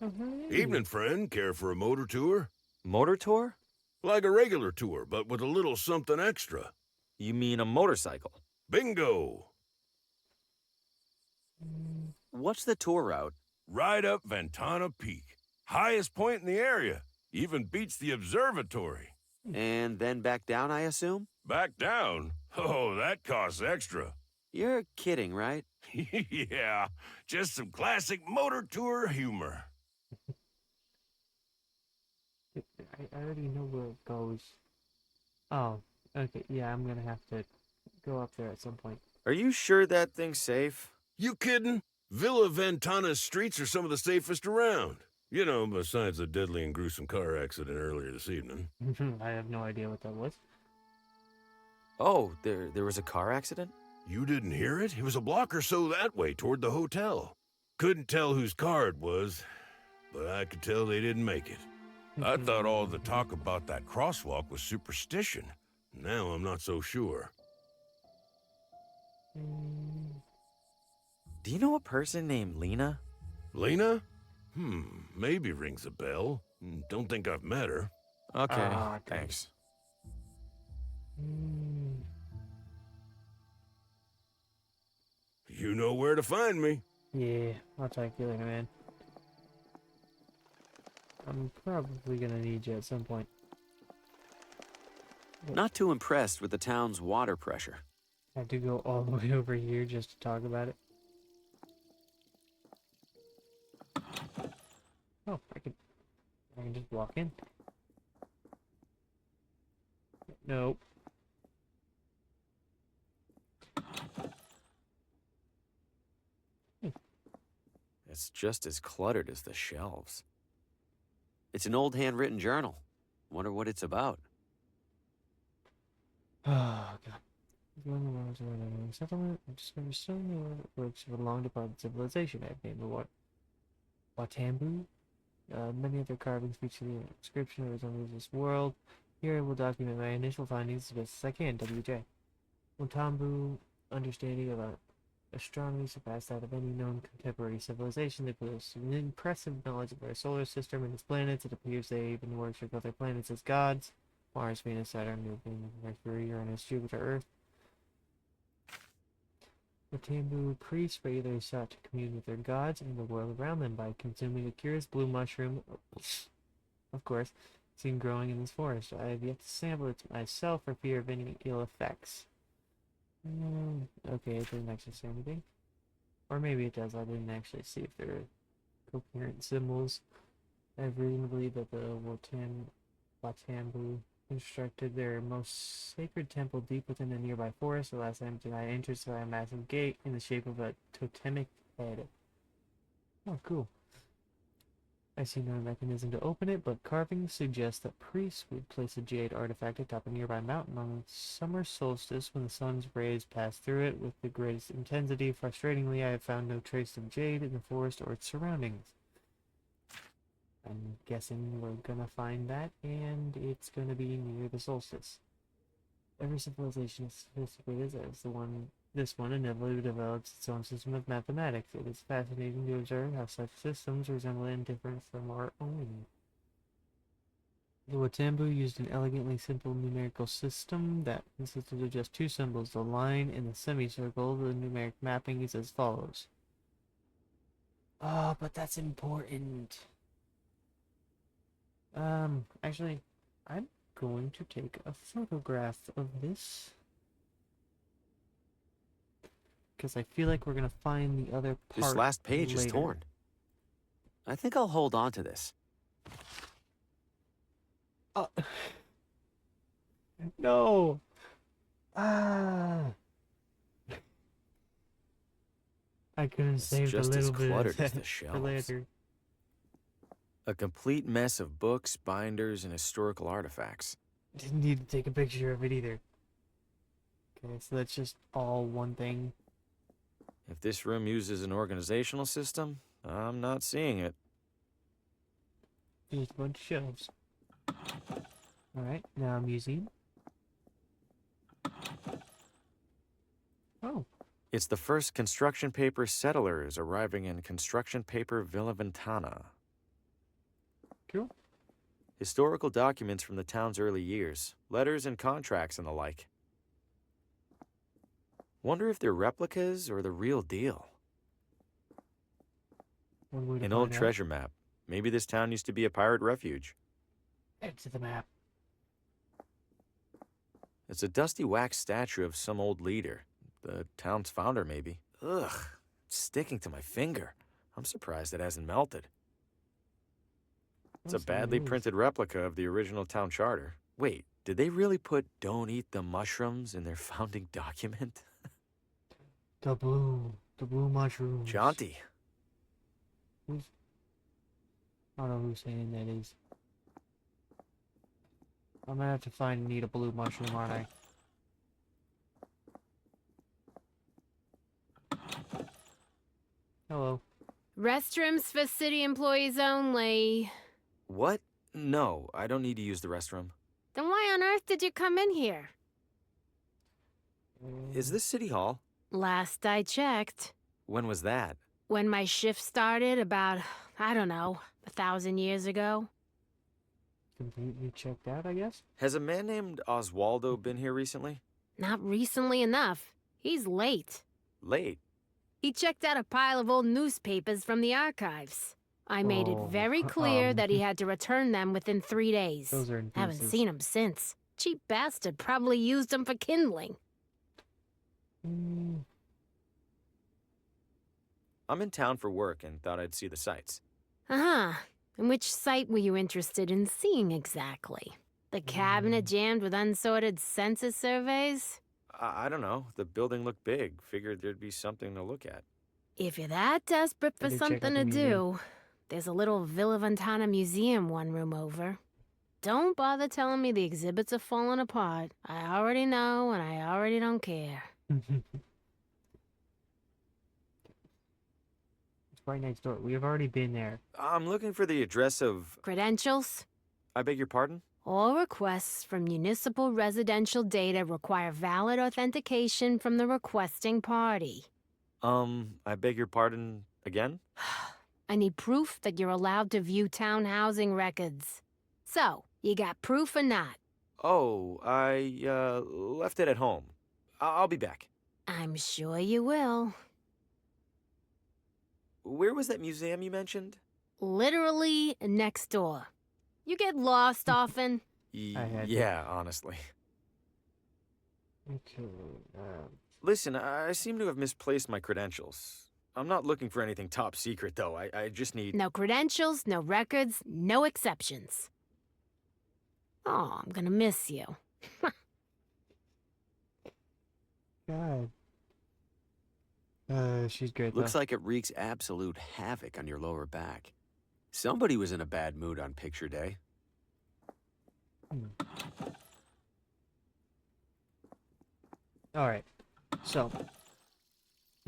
Oh, hey. Evening, friend. Care for a motor tour? Motor tour? Like a regular tour, but with a little something extra. You mean a motorcycle? Bingo! What's the tour route? Right up Ventana Peak. Highest point in the area. Even beats the observatory. And then back down, I assume? Back down? Oh, that costs extra. You're kidding, right? Yeah, just some classic motor tour humor. I already know where it goes. Oh, okay. Yeah, I'm gonna have to go up there at some point. Are you sure that thing's safe? You kidding? Villa Ventana's streets are some of the safest around. You know, besides the deadly and gruesome car accident earlier this evening. I have no idea what that was. Oh, there was a car accident? You didn't hear it? It was a block or so that way, toward the hotel. Couldn't tell whose car it was, but I could tell they didn't make it. I thought all the talk about that crosswalk was superstition. Now I'm not so sure. Do you know a person named Lena? Lena? Maybe rings a bell. Don't think I've met her. Okay, thanks. You know where to find me. Yeah, I'll talk to you later, man. I'm probably gonna need you at some point. Not too impressed with the town's water pressure. I have to go all the way over here just to talk about it. Oh, I can just walk in. Nope. It's just as cluttered as the shelves. It's an old handwritten journal. Wonder what it's about. Oh, God. Settlement, I discovered so many works of a long-departed civilization. I've named the Watambu. Many other carvings feature the inscription that resembles this world. Here I will document my initial findings as best as I can. WJ. Watambu understanding of astronomy surpassed that of any known contemporary civilization. They possess an impressive knowledge of our solar system and its planets. It appears they even worship other planets as gods. Mars, Venus, Saturn, Mercury, Uranus, Jupiter, Earth. The Tambu priests regularly sought to commune with their gods and the world around them by consuming a curious blue mushroom, of course, seen growing in this forest. I have yet to sample it myself for fear of any ill effects. Okay, it doesn't actually say anything. Or maybe it does. I didn't actually see if there are coherent symbols. I have reason to believe that the Watambu constructed their most sacred temple deep within a nearby forest. The last time I entered saw a massive gate in the shape of a totemic head. Oh, cool. I see no mechanism to open it, but carvings suggest that priests would place a jade artifact atop a nearby mountain on the summer solstice when the sun's rays pass through it with the greatest intensity. Frustratingly, I have found no trace of jade in the forest or its surroundings. I'm guessing we're gonna find that, and it's gonna be near the solstice. Every civilization as sophisticated as this one inevitably develops its own system of mathematics. It is fascinating to observe how such systems resemble and differ from our own. The Watambu used an elegantly simple numerical system that consisted of just two symbols, the line and the semicircle. The numeric mapping is as follows. Oh, but that's important. Actually, I'm going to take a photograph of this. Because I feel like we're going to find the other part. This last page is later. torn. I think I'll hold on to this. No! Ah! I could have saved a just as little bit cluttered of as that the for shelves. later. A complete mess of books, binders, and historical artifacts. Didn't need to take a picture of it either. Okay, so that's just all one thing. If this room uses an organizational system, I'm not seeing it. Just a bunch of shelves. Alright, now museum. Oh. It's the first construction paper settlers arriving in construction paper Villa Ventana. Cool. Historical documents from the town's early years, letters and contracts and the like. Wonder if they're replicas or the real deal. An old treasure map. Maybe this town used to be a pirate refuge. Add to the map. It's a dusty wax statue of some old leader. The town's founder, maybe. Ugh, it's sticking to my finger. I'm surprised it hasn't melted. It's a badly printed replica of the original town charter. Wait, did they really put "Don't eat the mushrooms" in their founding document? The blue mushrooms. Jaunty. I don't know who's saying that is. I'm gonna have to find and eat a blue mushroom, aren't I? Hello. Restrooms for city employees only. What? No, I don't need to use the restroom. Then why on earth did you come in here? Is this City Hall? Last I checked. When was that? When my shift started about, I don't know, 1,000 years ago. Completely checked out, I guess? Has a man named Oswaldo been here recently? Not recently enough. He's late. Late? He checked out a pile of old newspapers from the archives. I made it very clear that he had to return them within 3 days. Those are in Haven't pieces. seen him since. Cheap bastard probably used them for kindling. I'm in town for work and thought I'd see the sights. Uh-huh. And which site were you interested in seeing exactly? The cabinet jammed with unsorted census surveys? I don't know. The building looked big. Figured there'd be something to look at. If you're that desperate for Maybe check out something the to museum. do, there's a little Villa Ventana museum one room over. Don't bother telling me the exhibits are falling apart. I already know, and I already don't care. It's right next door. We have already been there. I'm looking for the address of... Credentials? I beg your pardon? All requests for municipal residential data require valid authentication from the requesting party. I beg your pardon again? I need proof that you're allowed to view town housing records. So, you got proof or not? Oh, I, left it at home. I'll be back. I'm sure you will. Where was that museum you mentioned? Literally next door. You get lost often? Yeah, honestly. Okay. Listen, I seem to have misplaced my credentials. I'm not looking for anything top secret, though. I just need... No credentials, no records, no exceptions. Oh, I'm gonna miss you. God. She's great, Looks though. like it wreaks absolute havoc on your lower back. Somebody was in a bad mood on picture day. Alright. So,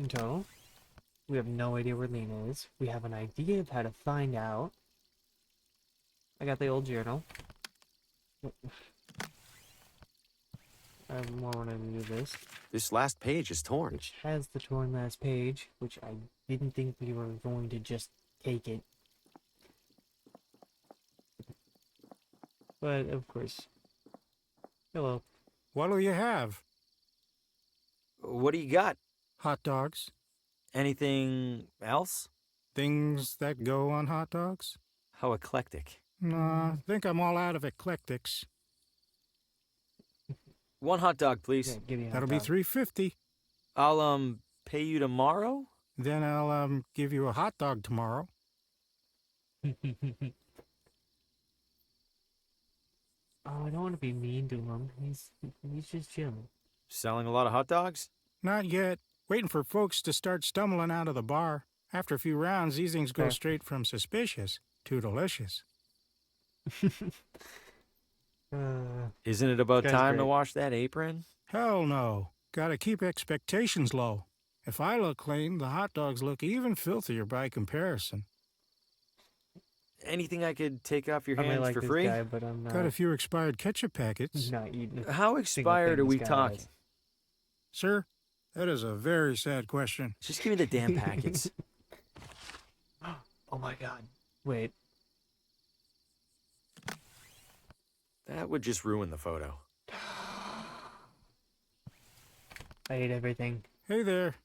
in total, we have no idea where Lena is. We have an idea of how to find out. I got the old journal. I more wanted to do this. This last page is torn. Which has the torn last page, which I didn't think we were going to just take it. But, of course. Hello. What'll you have? What do you got? Hot dogs? Anything else? Things that go on hot dogs? How eclectic. Nah, I think I'm all out of eclectics. One hot dog, please. Yeah, give me a hot That'll be dog. $3.50. I'll, pay you tomorrow? Then I'll, give you a hot dog tomorrow. Oh, I don't want to be mean to him. He's just chilling. Selling a lot of hot dogs? Not yet. Waiting for folks to start stumbling out of the bar. After a few rounds, these things go Fair. straight from suspicious to delicious. Isn't it about Guy's time to great. wash that apron? Hell no. Gotta keep expectations low. If I look clean, the hot dogs look even filthier by comparison. Anything I could take off your I may hands like for this free? guy, but I'm not. Got a few expired ketchup packets. not eating. How expired are we this guy talking? has. Sir, that is a very sad question. Just give me the damn packets. Oh my god. Wait. That would just ruin the photo. I ate everything. Hey there,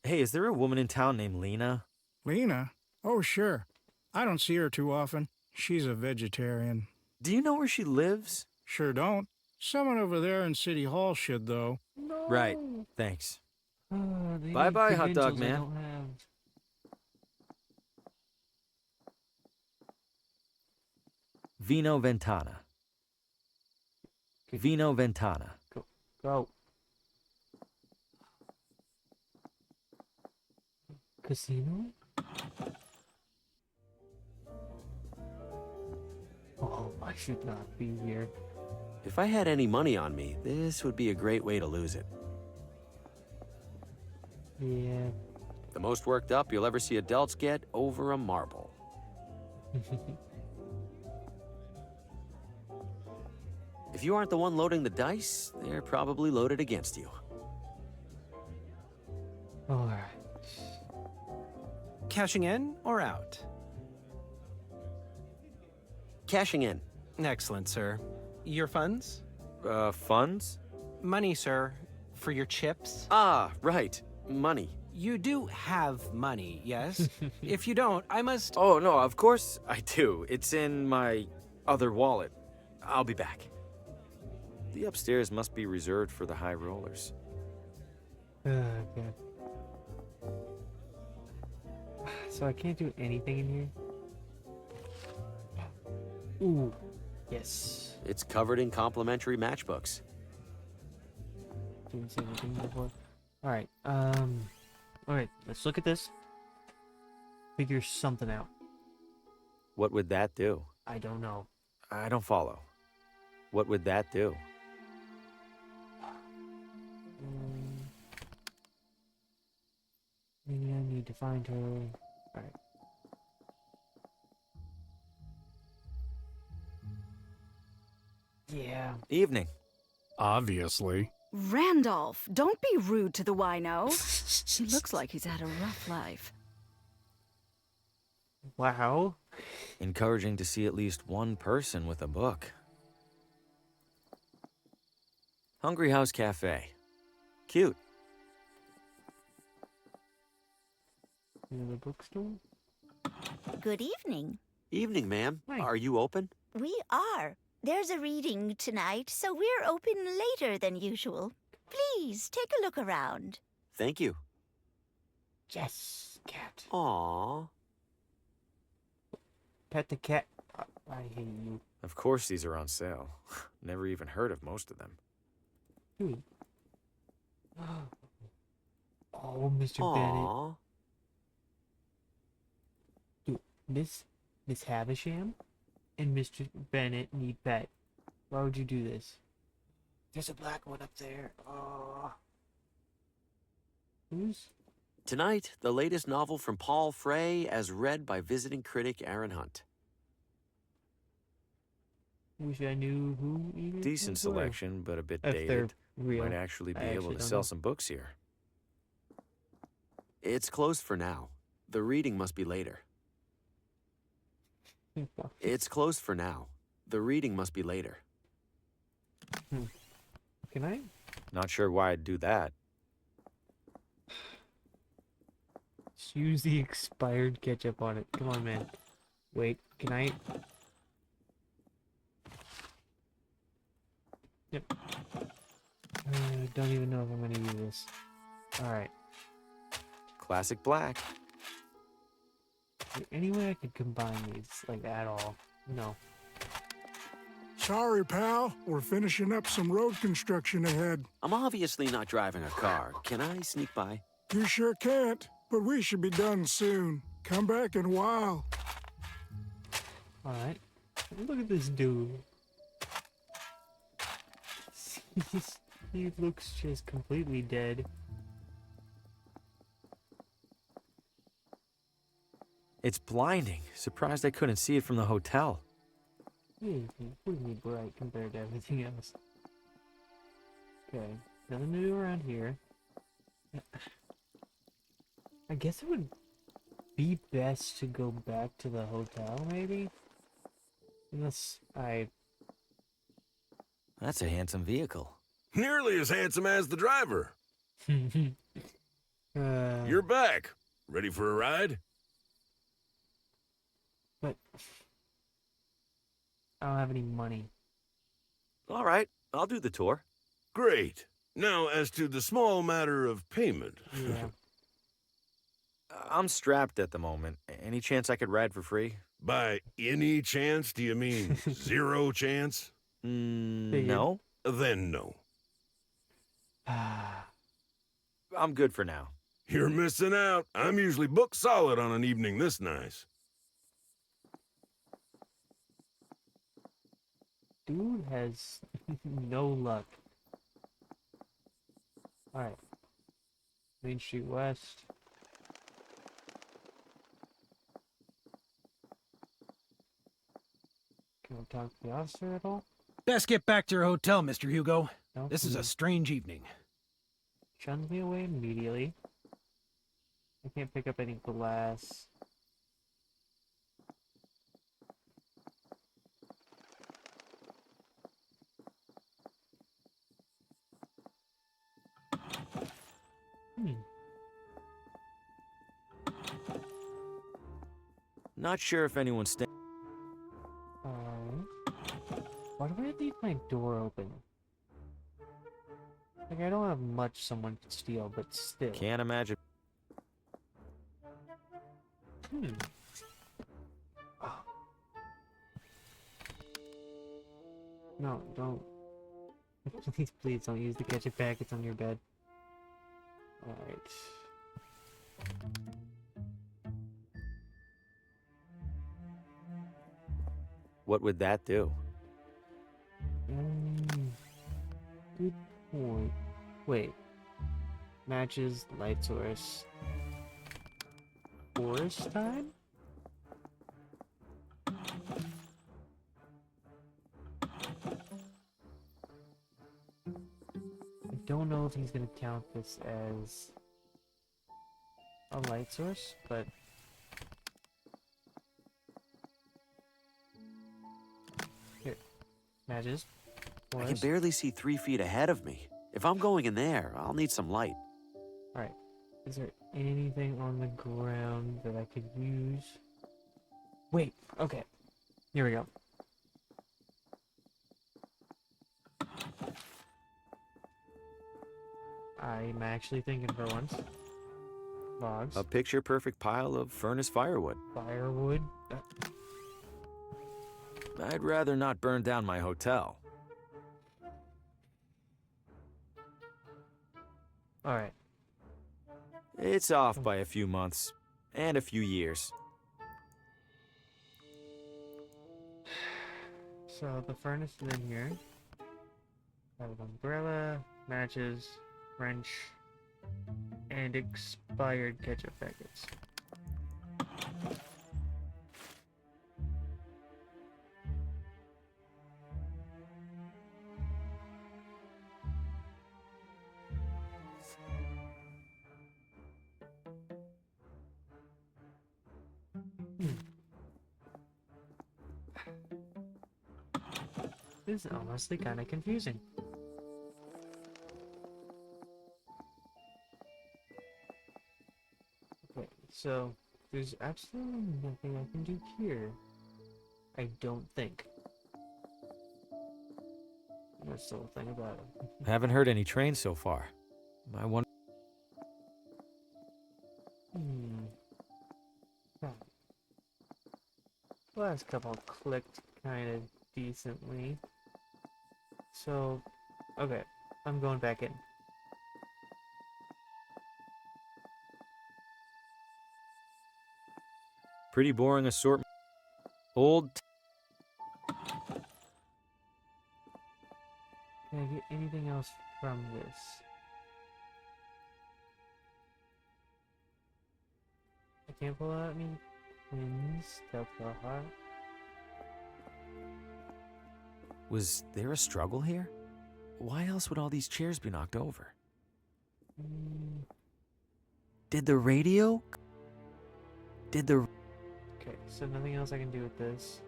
Hey, is there a woman in town named Lena? Lena? Oh, sure. I don't see her too often. She's a vegetarian. Do you know where she lives? Sure don't. Someone over there in City Hall should, though. No. Right. Thanks. They Bye-bye, need hot dog credentials I man. don't have. Vino Ventana. Vino Ventana. Go. Casino? Oh, I should not be here. If I had any money on me, this would be a great way to lose it. Yeah. The most worked up you'll ever see adults get over a marble. If you aren't the one loading the dice, they're probably loaded against you. Alright. Cashing in or out? Cashing in. Excellent, sir. Your funds? Funds? Money, sir. For your chips? Ah, right. Money. You do have money, yes? If you don't, I must... Oh, no, of course I do. It's in my other wallet. I'll be back. The upstairs must be reserved for the high rollers. Okay. So I can't do anything in here? Ooh. Yes. It's covered in complimentary matchbooks. Didn't say anything before. Alright, alright, let's look at this. Figure something out. What would that do? I don't know. I don't follow. What would that do? Maybe I need to find her. Alright. Yeah. Evening. Obviously. Randolph, don't be rude to the wino. He looks like he's had a rough life. Wow. Encouraging to see at least one person with a book. Hungry House Cafe. Cute. The bookstore? Good evening. Evening, ma'am. Hi. Are you open? We are. There's a reading tonight, so we're open later than usual. Please, take a look around. Thank you. Yes, cat. Aww. Pet the cat. I hate you. Of course these are on sale. Never even heard of most of them. Dude. Oh, Mr. Bennett. Aww. Dude, Miss Havisham and Mr. Bennett need pet. Why would you do this? There's a black one up there. Oh. Who's? Tonight, the latest novel from Paul Frey as read by visiting critic Aaron Hunt. Wish I knew who even. Decent those were. selection, but a bit If they're dated. real. Might actually be I able actually to don't sell know. some books here. It's closed for now. The reading must be later. It's closed for now. The reading must be later. Can I? Not sure why I'd do that. Just use the expired ketchup on it. Come on, man. Wait, can I? Yep. Don't even know if I'm gonna use this. Alright. Classic black. Any way I could combine these, like, at all? No. Sorry, pal. We're finishing up some road construction ahead. I'm obviously not driving a car. Can I sneak by? You sure can't, but we should be done soon. Come back in a while. Alright. Look at this dude. He looks just completely dead. It's blinding. Surprised I couldn't see it from the hotel. Yeah, it's pretty bright compared to everything else. Okay, nothing to do around here. I guess it would be best to go back to the hotel, maybe? Unless I... That's a handsome vehicle. Nearly as handsome as the driver. You're back. Ready for a ride? But... I don't have any money. All right, I'll do the tour. Great. Now, as to the small matter of payment. Yeah. I'm strapped at the moment. Any chance I could ride for free? By any chance, do you mean zero chance? No. Then no. I'm good for now. You're missing out. I'm usually booked solid on an evening this nice. Dude has no luck. Alright. Main Street West. Can I talk to the officer at all? Best get back to your hotel, Mr. Hugo. No, This is a strange evening. Shuns me away immediately. I can't pick up any glass. Not sure if anyone's staying. Why do I leave my door open? Like, I don't have much someone could steal, but still. Can't imagine. Oh. No, don't. Please, please don't use the ketchup packets on your bed. Alright. What would that do? Good point. Wait. Matches, light source. Forest time? I don't know if he's gonna count this as a light source, but here, matches. I can Forest. barely see 3 feet ahead of me. If I'm going in there, I'll need some light. Alright. Is there anything on the ground that I could use? Wait, okay. Here we go. I'm actually thinking for once. Logs. A picture-perfect pile of furnace firewood. Firewood. I'd rather not burn down my hotel. Alright. It's off by a few months and a few years. So the furnace is in here. I have an umbrella, matches, wrench, and expired ketchup packets. This is honestly kind of confusing. Okay, so there's absolutely nothing I can do here. I don't think. That's the whole thing about it. Haven't heard any trains so far. I wonder. Last couple clicked kind of decently. So, okay, I'm going back in. Pretty boring assortment. Old. Can I get anything else from this? I can't pull out any pins, Delta Heart. Was there a struggle here? Why else would all these chairs be knocked over? Did the radio? Okay, so nothing else I can do with this.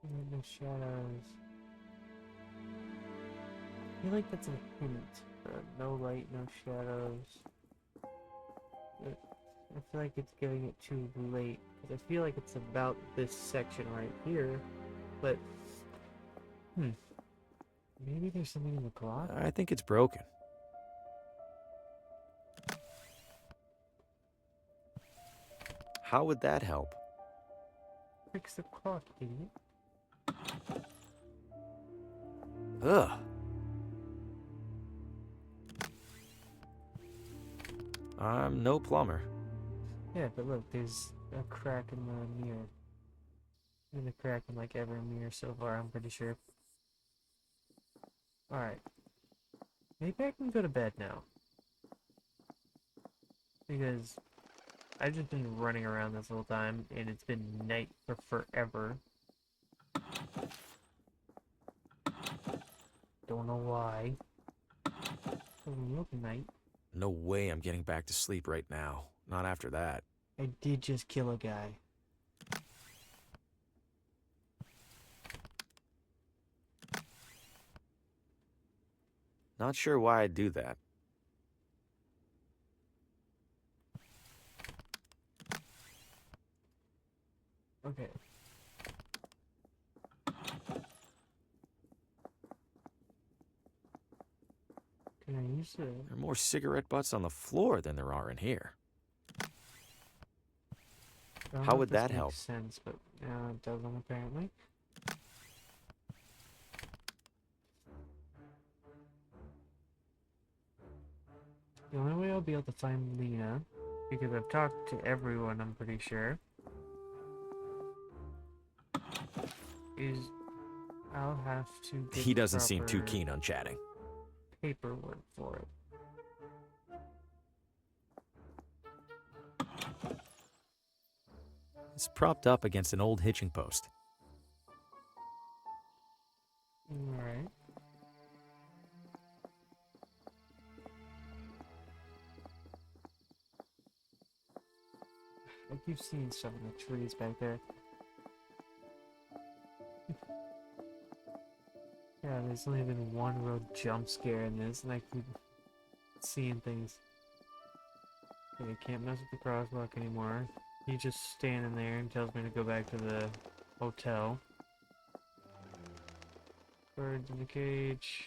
In the shadows. I feel like that's a hint. No light, no shadows. I feel like it's giving it too late. Because I feel like it's about this section right here. But, maybe there's something in the clock? I think it's broken. How would that help? Fix the clock, idiot. Ugh. I'm no plumber. Yeah, but look, there's a crack in the mirror. And a crack in like every mirror so far, I'm pretty sure. Alright. Maybe I can go to bed now. Because I've just been running around this whole time, and it's been night for forever. Don't know why. Look, night. No way I'm getting back to sleep right now. Not after that. I did just kill a guy. Not sure why I'd do that. Okay. Can I use it? There are more cigarette butts on the floor than there are in here. How would that help? Makes sense, but it doesn't apparently. The only way I'll be able to find Lena, because I've talked to everyone, I'm pretty sure, is I'll have to get He doesn't seem too keen on chatting. paperwork for it. It's propped up against an old hitching post. Alright. I keep seeing stuff in the trees back there. Yeah, there's only been one real jump scare in this, and I keep seeing things. Okay, I can't mess with the crosswalk anymore. He's just standing there and tells me to go back to the hotel. Birds in the cage.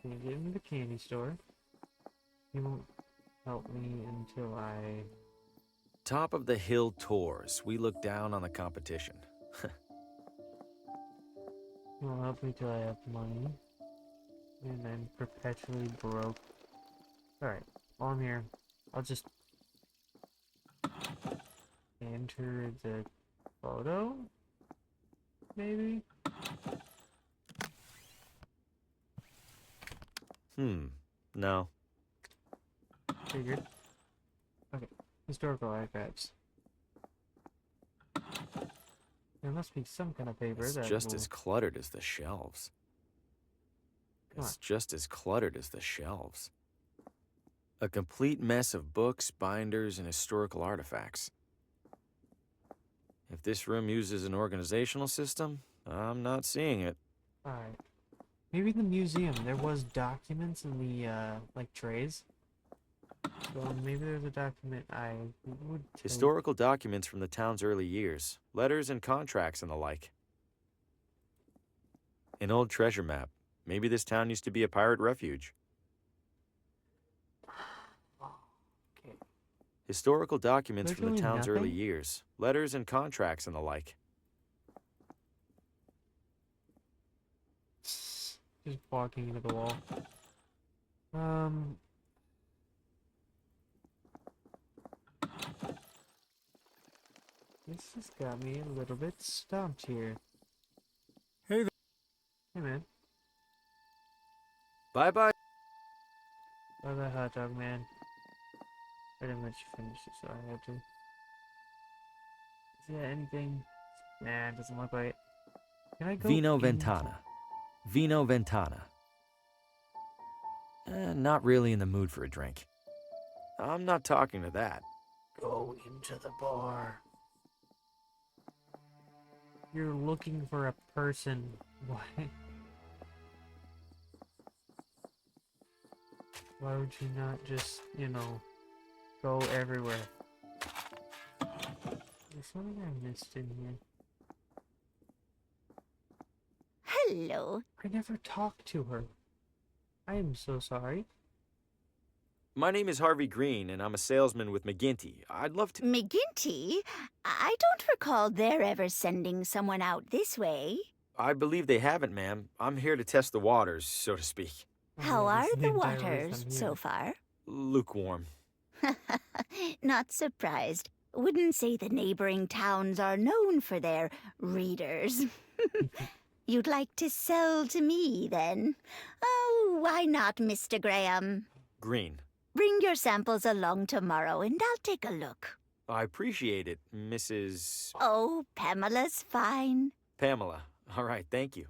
Can you get into the candy store? He won't help me until I... Top of the hill tours. We look down on the competition. He won't help me till I have money. And I'm perpetually broke. Alright, while I'm here, I'll just enter the photo? Maybe? No. Figured. Okay, historical archives. There must be some kind of paper It's that just will... as cluttered as the shelves. It's just as cluttered as the shelves. A complete mess of books, binders, and historical artifacts. If this room uses an organizational system, I'm not seeing it. Alright. Maybe in the museum there was documents in the, like, trays. So maybe there's a document I would take. Historical documents from the town's early years. Letters and contracts and the like. An old treasure map. Maybe this town used to be a pirate refuge. Okay. Historical documents from the Literally town's early nothing? years. Letters and contracts and the like. Just walking into the wall. This has got me a little bit stumped here. Hey there. Hey man. Bye-bye. Bye bye hot dog man. I didn't let you finish it, so I had to. Is there anything? Nah, it doesn't look like it. Can I go Vino into- Ventana. Vino Ventana. Not really in the mood for a drink. I'm not talking to that. Go into the bar. You're looking for a person. What? Why would you not just, you know, go everywhere? There's something I missed in here. Hello. I never talked to her. I am so sorry. My name is Harvey Green, and I'm a salesman with McGinty. I'd love to... McGinty? I don't recall their ever sending someone out this way. I believe they haven't, ma'am. I'm here to test the waters, so to speak. How are the waters so far? Lukewarm. Not surprised. Wouldn't say the neighboring towns are known for their readers. You'd like to sell to me, then? Oh, why not, Mr. Graham? Green. Bring your samples along tomorrow and I'll take a look. I appreciate it, Mrs. Oh, Pamela's fine. Pamela. All right, thank you.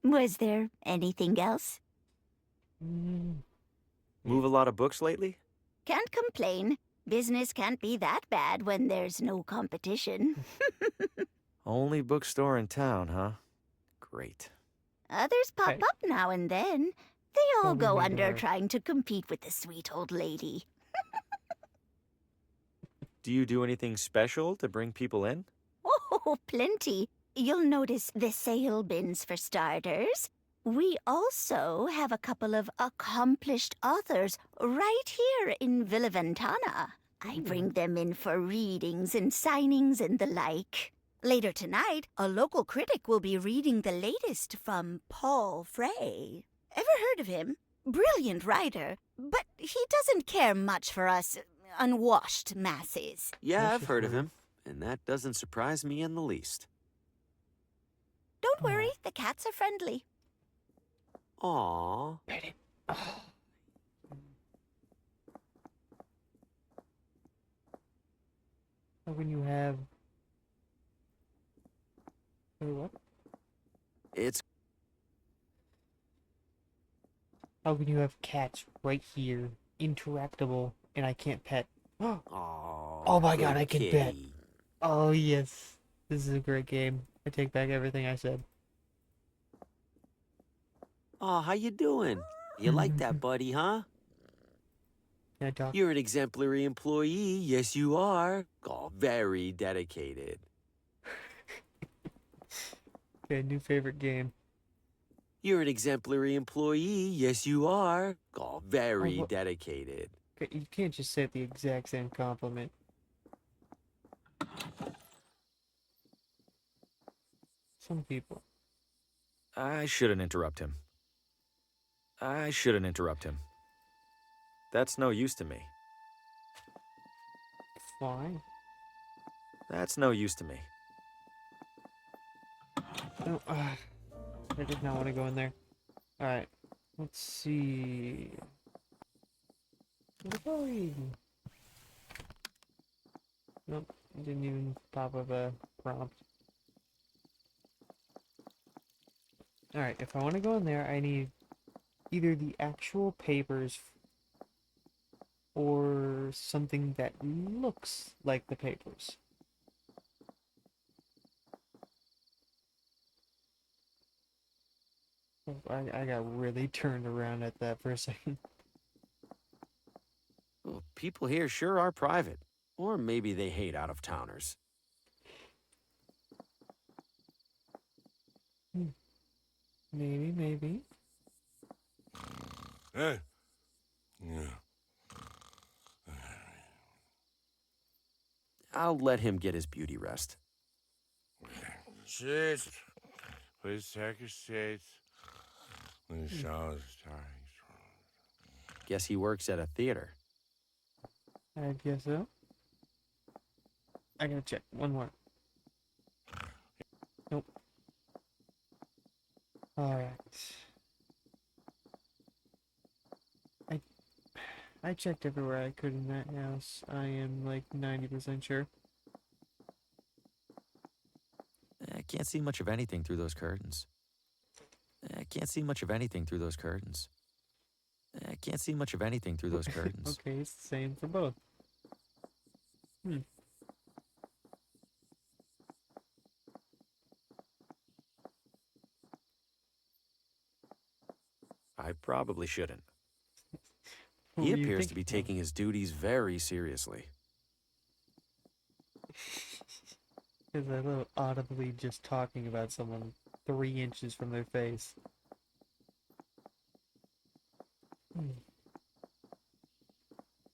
Was there anything else? Move a lot of books lately? Can't complain. Business can't be that bad when there's no competition. Only bookstore in town, huh? Great. Others pop Hey. up now and then. They all Don't go be under dark. trying to compete with the sweet old lady. Do you do anything special to bring people in? Oh, plenty. You'll notice the sale bins for starters. We also have a couple of accomplished authors right here in Villa Ventana. I bring them in for readings and signings and the like. Later tonight, a local critic will be reading the latest from Paul Frey. Ever heard of him? Brilliant writer, but he doesn't care much for us unwashed masses. Yeah, I've heard of him, and that doesn't surprise me in the least. Don't worry, the cats are friendly. Aww. How can you have... Wait, what? It's... How can you have cats right here, interactable, and I can't pet? Oh my god, I can pet! Oh yes, this is a great game. I take back everything I said. Oh, how you doing? You like that, buddy, huh? Can I talk? You're an exemplary employee. Yes, you are. Oh, very dedicated. Okay, new favorite game. You're an exemplary employee. Yes, you are. Oh, very Oh, dedicated. Okay, you can't just say the exact same compliment. Some people. I shouldn't interrupt him. I shouldn't interrupt him. That's no use to me. Fine. That's no use to me. No, I did not want to go in there. Alright, let's see. What about we... Nope, didn't even pop up a prompt. Alright, if I want to go in there, I need either the actual papers or something that looks like the papers. I got really turned around at that for a second. Well, people here sure are private. Or maybe they hate out-of-towners. Maybe. Yeah. I'll let him get his beauty rest. Sit. Please take your seats. The show is starting. Guess he works at a theater. I guess so. I gotta check. One more. Nope. Alright. I checked everywhere I could in that house. I am like 90% sure. I can't see much of anything through those curtains. I can't see much of anything through those curtains. I can't see much of anything through those curtains. Okay, it's the same for both. Hmm. I probably shouldn't. What He were you appears to be thinking of? taking his duties very seriously. Because I love audibly just talking about someone 3 inches from their face.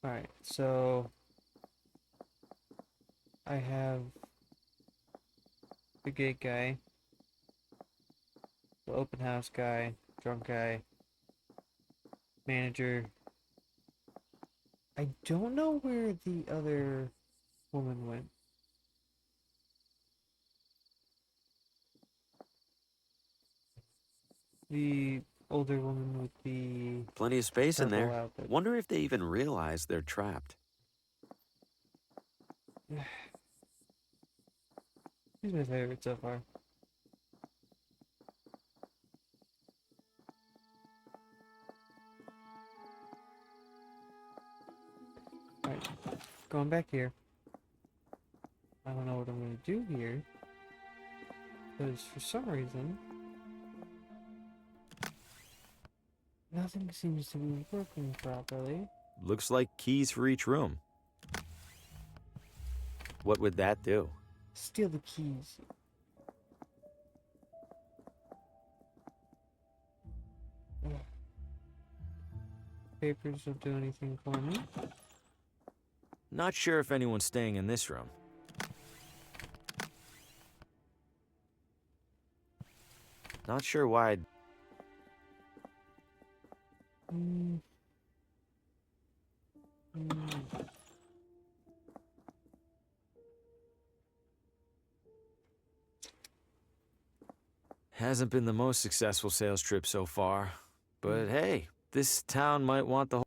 Alright, so I have the gate guy, the open house guy, drunk guy, manager. I don't know where the other woman went. The older woman with the Plenty of space in purple there. outfit. Wonder if they even realize they're trapped. She's my favorite so far. Alright, going back here. I don't know what I'm going to do here. Because for some reason, nothing seems to be working properly. Looks like keys for each room. What would that do? Steal the keys. Ugh. Papers don't do anything for me. Not sure if anyone's staying in this room. Not sure why I'd... Hasn't been the most successful sales trip so far. But hey, this town might want the whole...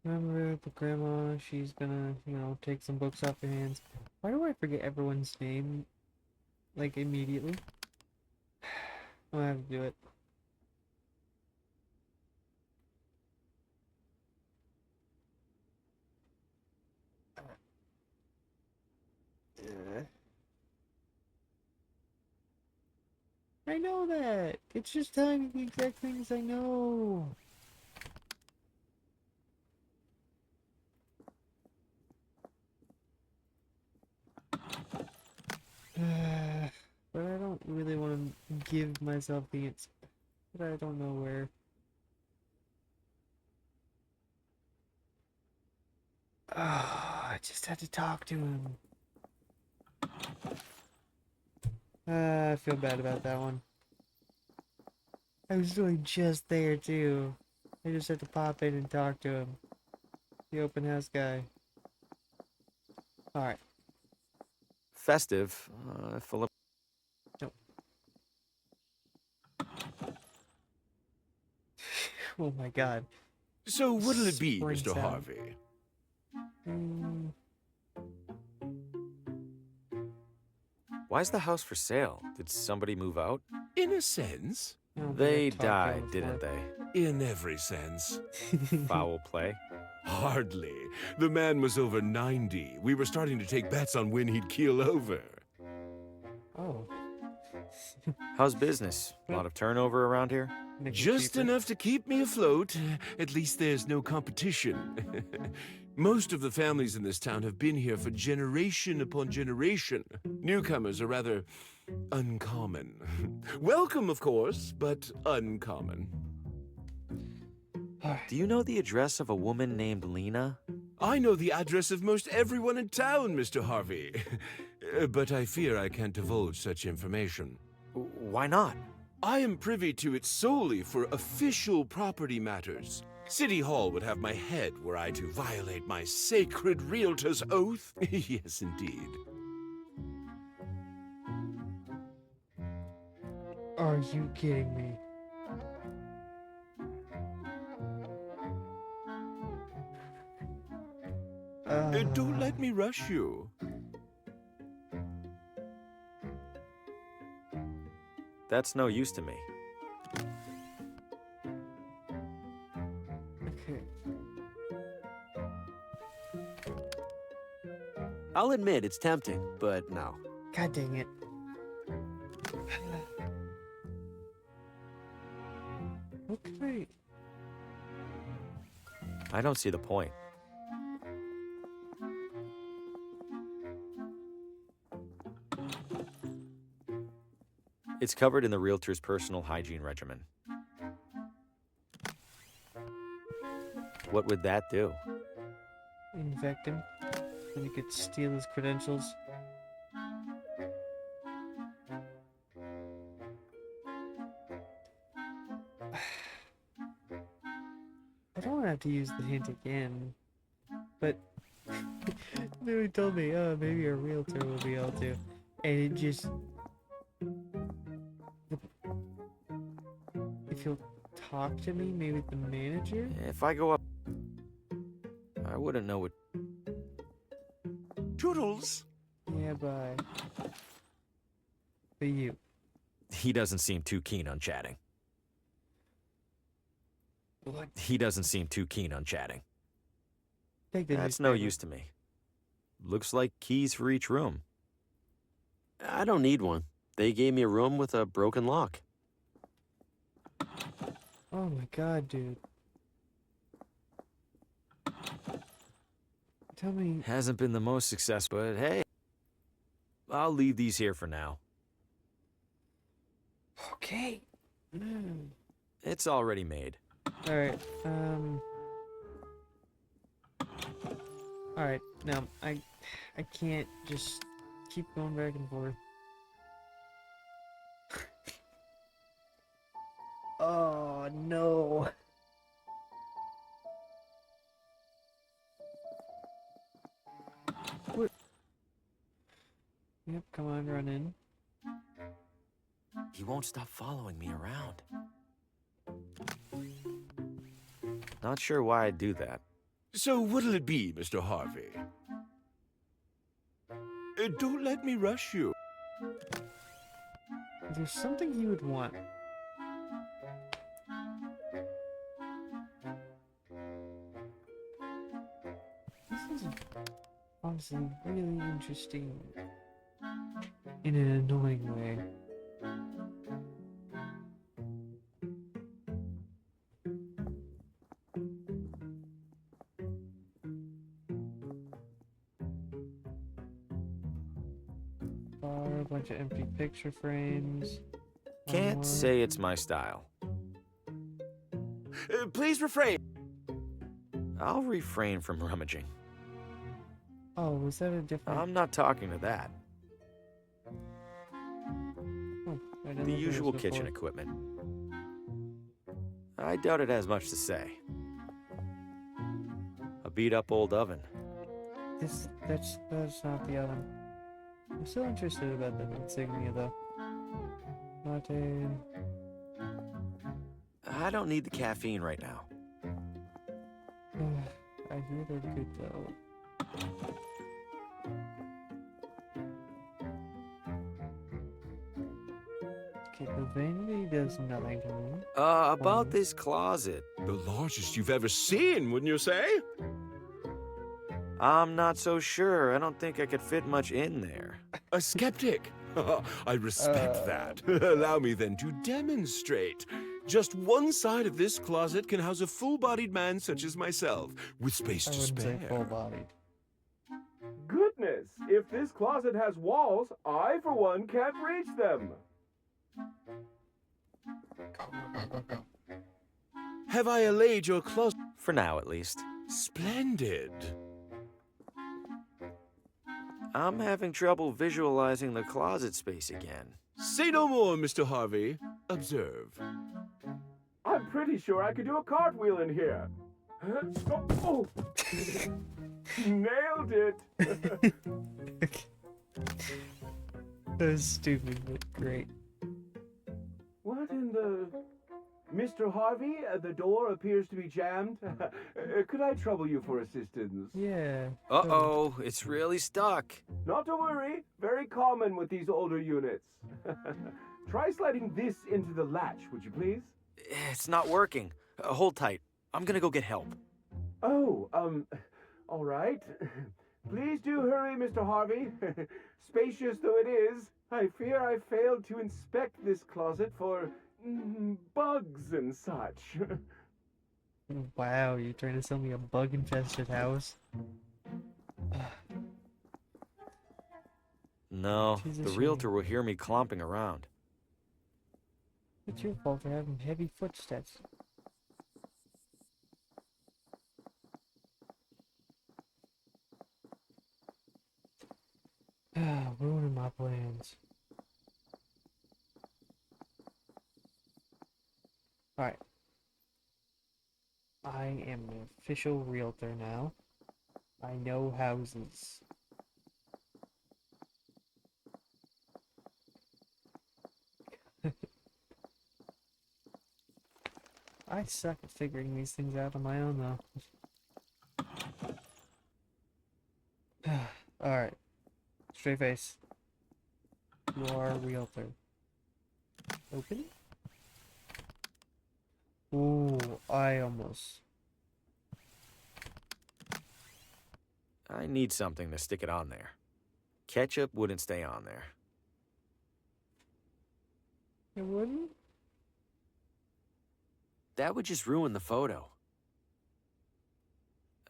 Remember the grandma, she's gonna, take some books off your hands. Why do I forget everyone's name, like, immediately? I'll have to do it. I know that! It's just telling me the exact things I know! But I don't really want to give myself the answer. But I don't know where. I just had to talk to him. I feel bad about that one. I was really just there too. I just had to pop in and talk to him. The open house guy. Alright. Festive, full of... Nope. Oh my god. So what'll it be, Spring Mr. sound. Harvey? Why's the house for sale? Did somebody move out? In a sense. They died, didn't they? In every sense. Foul play? Hardly. The man was over 90. We were starting to take bets on when he'd keel over. Oh. How's business? A lot of turnover around here? Just enough to keep me afloat. At least there's no competition. Most of the families in this town have been here for generation upon generation. Newcomers are rather uncommon. Welcome, of course, but uncommon. Do you know the address of a woman named Lena? I know the address of most everyone in town, Mr. Harvey. But I fear I can't divulge such information. Why not? I am privy to it solely for official property matters. City Hall would have my head were I to violate my sacred realtor's oath. Yes, indeed. Are you kidding me? Don't let me rush you. That's no use to me. Okay. I'll admit it's tempting, but no. God dang it. Okay. I don't see the point. It's covered in the realtor's personal hygiene regimen. What would that do? Infect him. Then you could steal his credentials. I don't want to have to use the hint again, but they told me, oh, maybe a realtor will be able to, and it just, if he'll talk to me, maybe the manager? If I go up, I wouldn't know what. Toodles! Yeah, bye. For you. He doesn't seem too keen on chatting. What? He doesn't seem too keen on chatting. Take the That's no newspaper. use to me. Looks like keys for each room. I don't need one. They gave me a room with a broken lock. Oh my god, dude. Tell me. Hasn't been the most successful, but hey, I'll leave these here for now. Okay. It's already made. Alright, Alright, now, I can't just keep going back and forth. Oh, no. What? Yep, come on, run in. He won't stop following me around. Not sure why I'd do that. So what'll it be, Mr. Harvey? Don't let me rush you. There's something he would want. This is honestly really interesting in an annoying way. Bar, a bunch of empty picture frames. Can't say it's my style. Please refrain. I'll refrain from rummaging. Oh, was that a different? I'm not talking to that. Oh, I didn't The look at usual this kitchen before. equipment. I doubt it has much to say. A beat-up old oven. That's not the oven. I'm still interested about the insignia though. Latte. I don't need the caffeine right now. I hear they're good though. Okay, the vanity does nothing to me. About this closet. The largest you've ever seen, wouldn't you say? I'm not so sure. I don't think I could fit much in there. A skeptic. I respect that. Allow me then to demonstrate. Just one side of this closet can house a full-bodied man such as myself, with space I to wouldn't spare. say full-bodied. Goodness, if this closet has walls, I, for one, can't reach them. Go. Have I allayed your closet? For now, at least. Splendid. I'm having trouble visualizing the closet space again. Say no more, Mr. Harvey. Observe. I'm pretty sure I could do a cartwheel in here. Oh. Nailed it. That was stupid, but great. What in the... Mr. Harvey, the door appears to be jammed. Could I trouble you for assistance? Yeah. Uh-oh, it's really stuck. Not to worry. Very common with these older units. Try sliding this into the latch, would you please? It's not working. Hold tight. I'm gonna go get help. Oh, all right. Please do hurry, Mr. Harvey. Spacious though it is, I fear I failed to inspect this closet for bugs and such. Wow, you're trying to sell me a bug-infested house? No, She's a the shame. realtor will hear me clomping around. It's your fault for having heavy footsteps. Ruining my plans. Alright. I am an official realtor now. I know houses. I suck at figuring these things out on my own, though. Alright. Straight face. You are a realtor. Open? Ooh, I almost... I need something to stick it on there. Ketchup wouldn't stay on there. It wouldn't? That would just ruin the photo.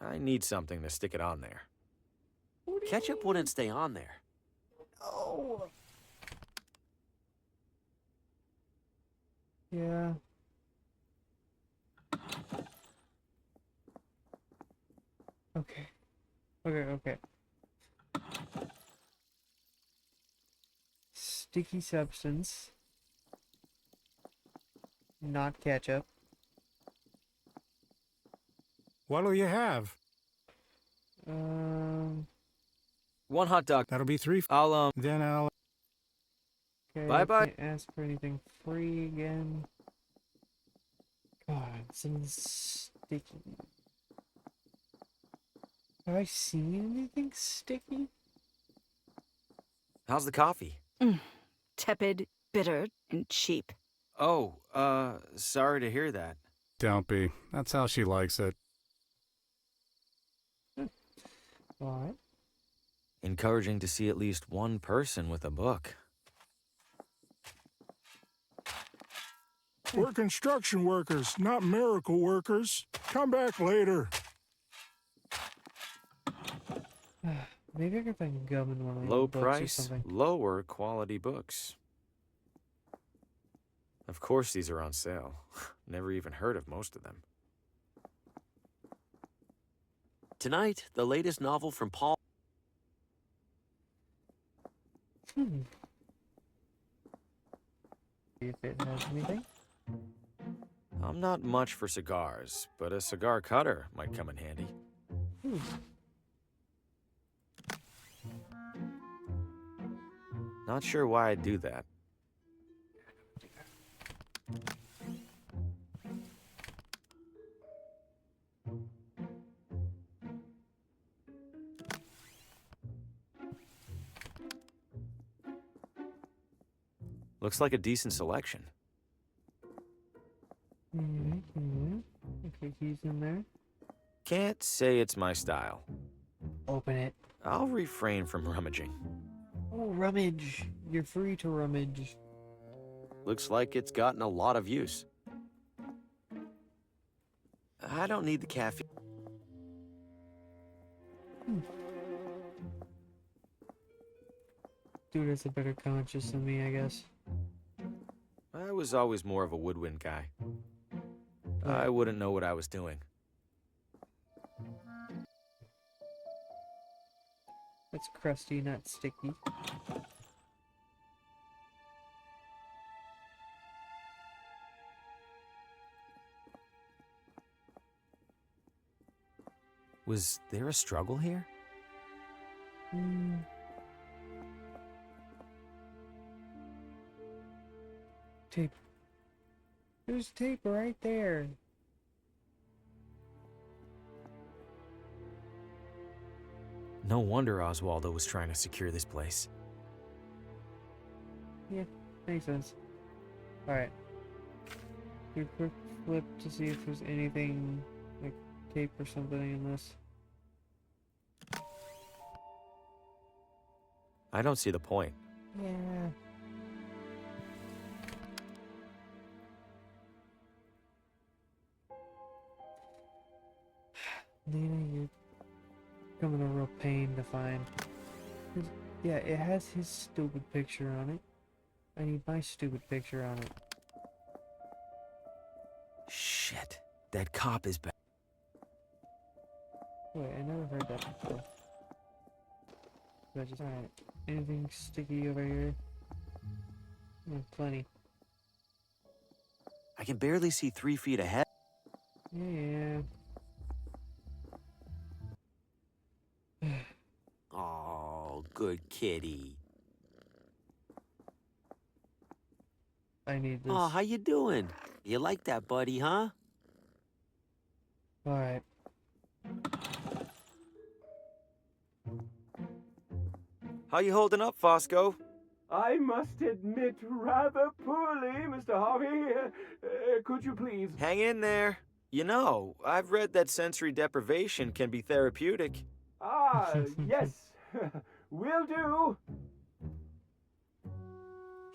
I need something to stick it on there. Ketchup wouldn't stay on there. Oh. Yeah. Okay. Okay. Sticky substance. Not ketchup. What'll you have? One hot dog. That'll be 3. I'll, Then I'll... Okay, Bye-bye. I can't ask for anything free again. God, something's sticky. Have I seen anything sticky? How's the coffee? Tepid, bitter, and cheap. Oh, sorry to hear that. Don't be. That's how she likes it. Alright. Encouraging to see at least one person with a book. We're construction workers, not miracle workers. Come back later. Maybe I can find gum in one of Low the books or price, something. lower quality books. Of course these are on sale. Never even heard of most of them. Tonight, the latest novel from Paul. See if it has anything. I'm not much for cigars, but a cigar cutter might come in handy. Not sure why I'd do that. Looks like a decent selection. Okay, he's in there. Can't say it's my style. Open it. I'll refrain from rummaging. Oh, rummage. You're free to rummage. Looks like it's gotten a lot of use. I don't need the caffeine. Dude has a better conscience than me, I guess. I was always more of a woodwind guy. I wouldn't know what I was doing. It's crusty, not sticky. Was there a struggle here? Tape. There's tape right there. No wonder Oswaldo was trying to secure this place. Yeah, makes sense. Alright. Do a quick flip to see if there's anything like tape or something in this. I don't see the point. Yeah. Lena, you're becoming a real pain to find. Yeah, it has his stupid picture on it. I need my stupid picture on it. Shit. That cop is back. Wait, I never heard that before. Alright. Anything sticky over here? Yeah, plenty. I can barely see 3 feet ahead. Yeah. Oh, good kitty. I need this. Oh, how you doing? You like that, buddy, huh? Alright. How you holding up, Fosco? I must admit, rather poorly, Mr. Harvey. Could you please? Hang in there. You know, I've read that sensory deprivation can be therapeutic. Ah, yes. Will do.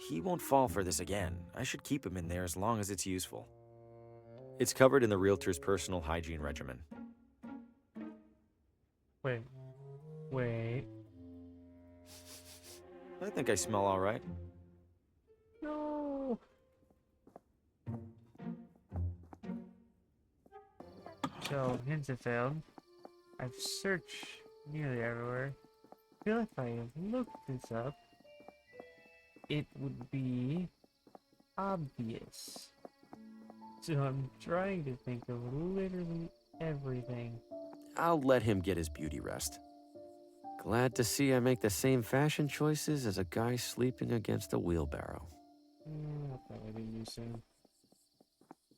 He won't fall for this again. I should keep him in there as long as it's useful. It's covered in the realtor's personal hygiene regimen. Wait. Wait. I think I smell all right. No. So, hints have failed. I've searched nearly everywhere. I feel if I looked this up, it would be obvious. So I'm trying to think of literally everything. I'll let him get his beauty rest. Glad to see I make the same fashion choices as a guy sleeping against a wheelbarrow. I'll probably be you soon.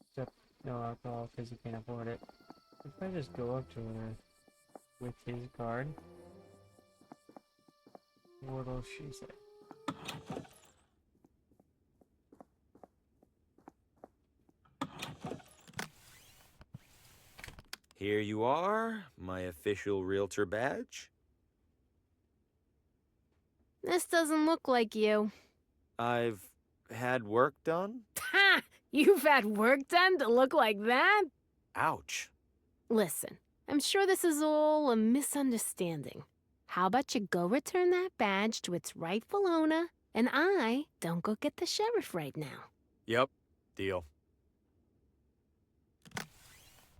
Except no alcohol because you can't afford it. If I just go up to her with his card, what'll she say? Here you are, my official realtor badge. This doesn't look like you. I've had work done? Ha! You've had work done to look like that? Ouch. Listen, I'm sure this is all a misunderstanding. How about you go return that badge to its rightful owner, and I don't go get the sheriff right now. Yep, deal.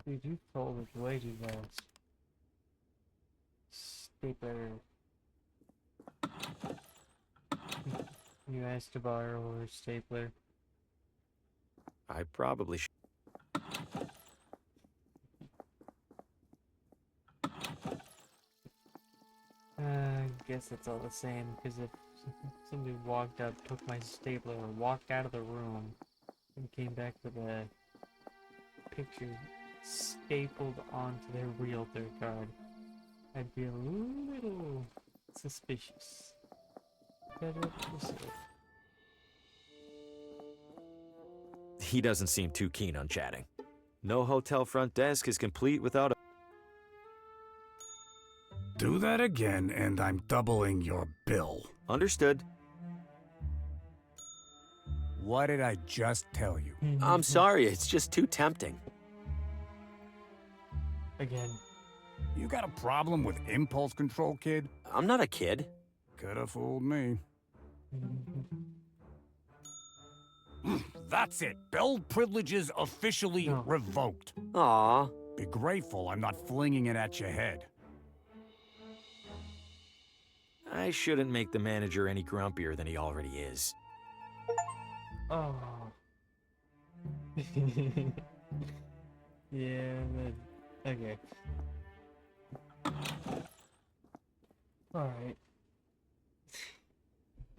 Dude, you told it way too fast. Stapler. You asked to borrow a stapler. I probably should. I guess it's all the same, because if somebody walked up, took my stapler, or walked out of the room, and came back with a picture stapled onto their realtor card, I'd be a little suspicious. Better proceed. He doesn't seem too keen on chatting. No hotel front desk is complete without a... Do that again, and I'm doubling your bill. Understood. What did I just tell you? I'm sorry, it's just too tempting. Again. You got a problem with impulse control, kid? I'm not a kid. Could've fooled me. That's it. Bill privileges officially revoked. Aw. Be grateful I'm not flinging it at your head. I shouldn't make the manager any grumpier than he already is. Oh. Yeah, but... okay. Alright.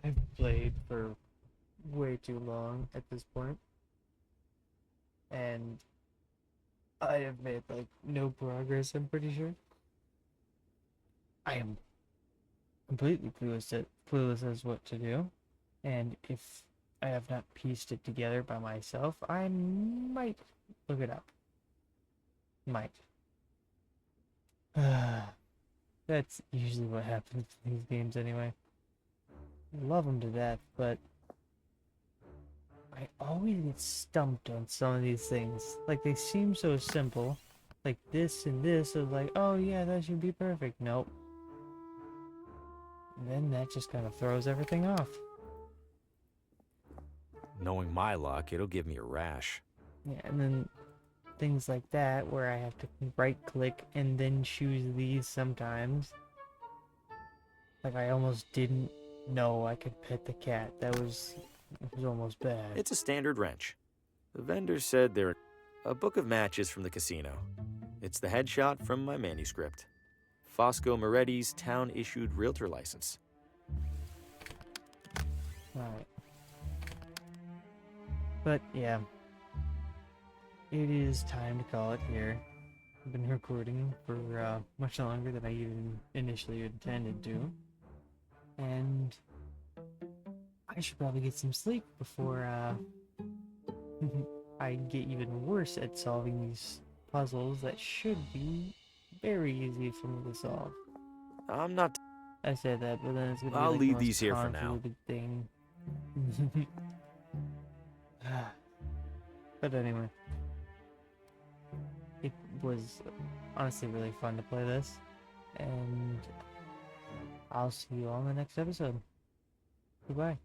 I've played for way too long at this point. And I have made, like, no progress, I'm pretty sure. I am completely clueless as what to do. And if I have not pieced it together by myself, I might look it up. Might. That's usually what happens in these games anyway. love them to death, but I always get stumped on some of these things. Like, they seem so simple. Like, this and this is like, oh yeah, that should be perfect. Nope. And then that just kind of throws everything off. Knowing my luck, it'll give me a rash. Yeah, and then things like that where I have to right-click and then choose these sometimes. Like, I almost didn't know I could pet the cat. It was almost bad. It's a standard wrench. The vendor said they're a book of matches from the casino. It's the headshot from my manuscript. Fosco Moretti's town-issued realtor license. Alright. But, yeah. It is time to call it here. I've been recording for much longer than I even initially intended to. And I should probably get some sleep before I get even worse at solving these puzzles that should be very easy for me to solve. I'm not... I said that, but then it's gonna be I'll like leave the most these here for now. convoluted thing. But anyway, it was honestly really fun to play this, and I'll see you all in the next episode. Goodbye.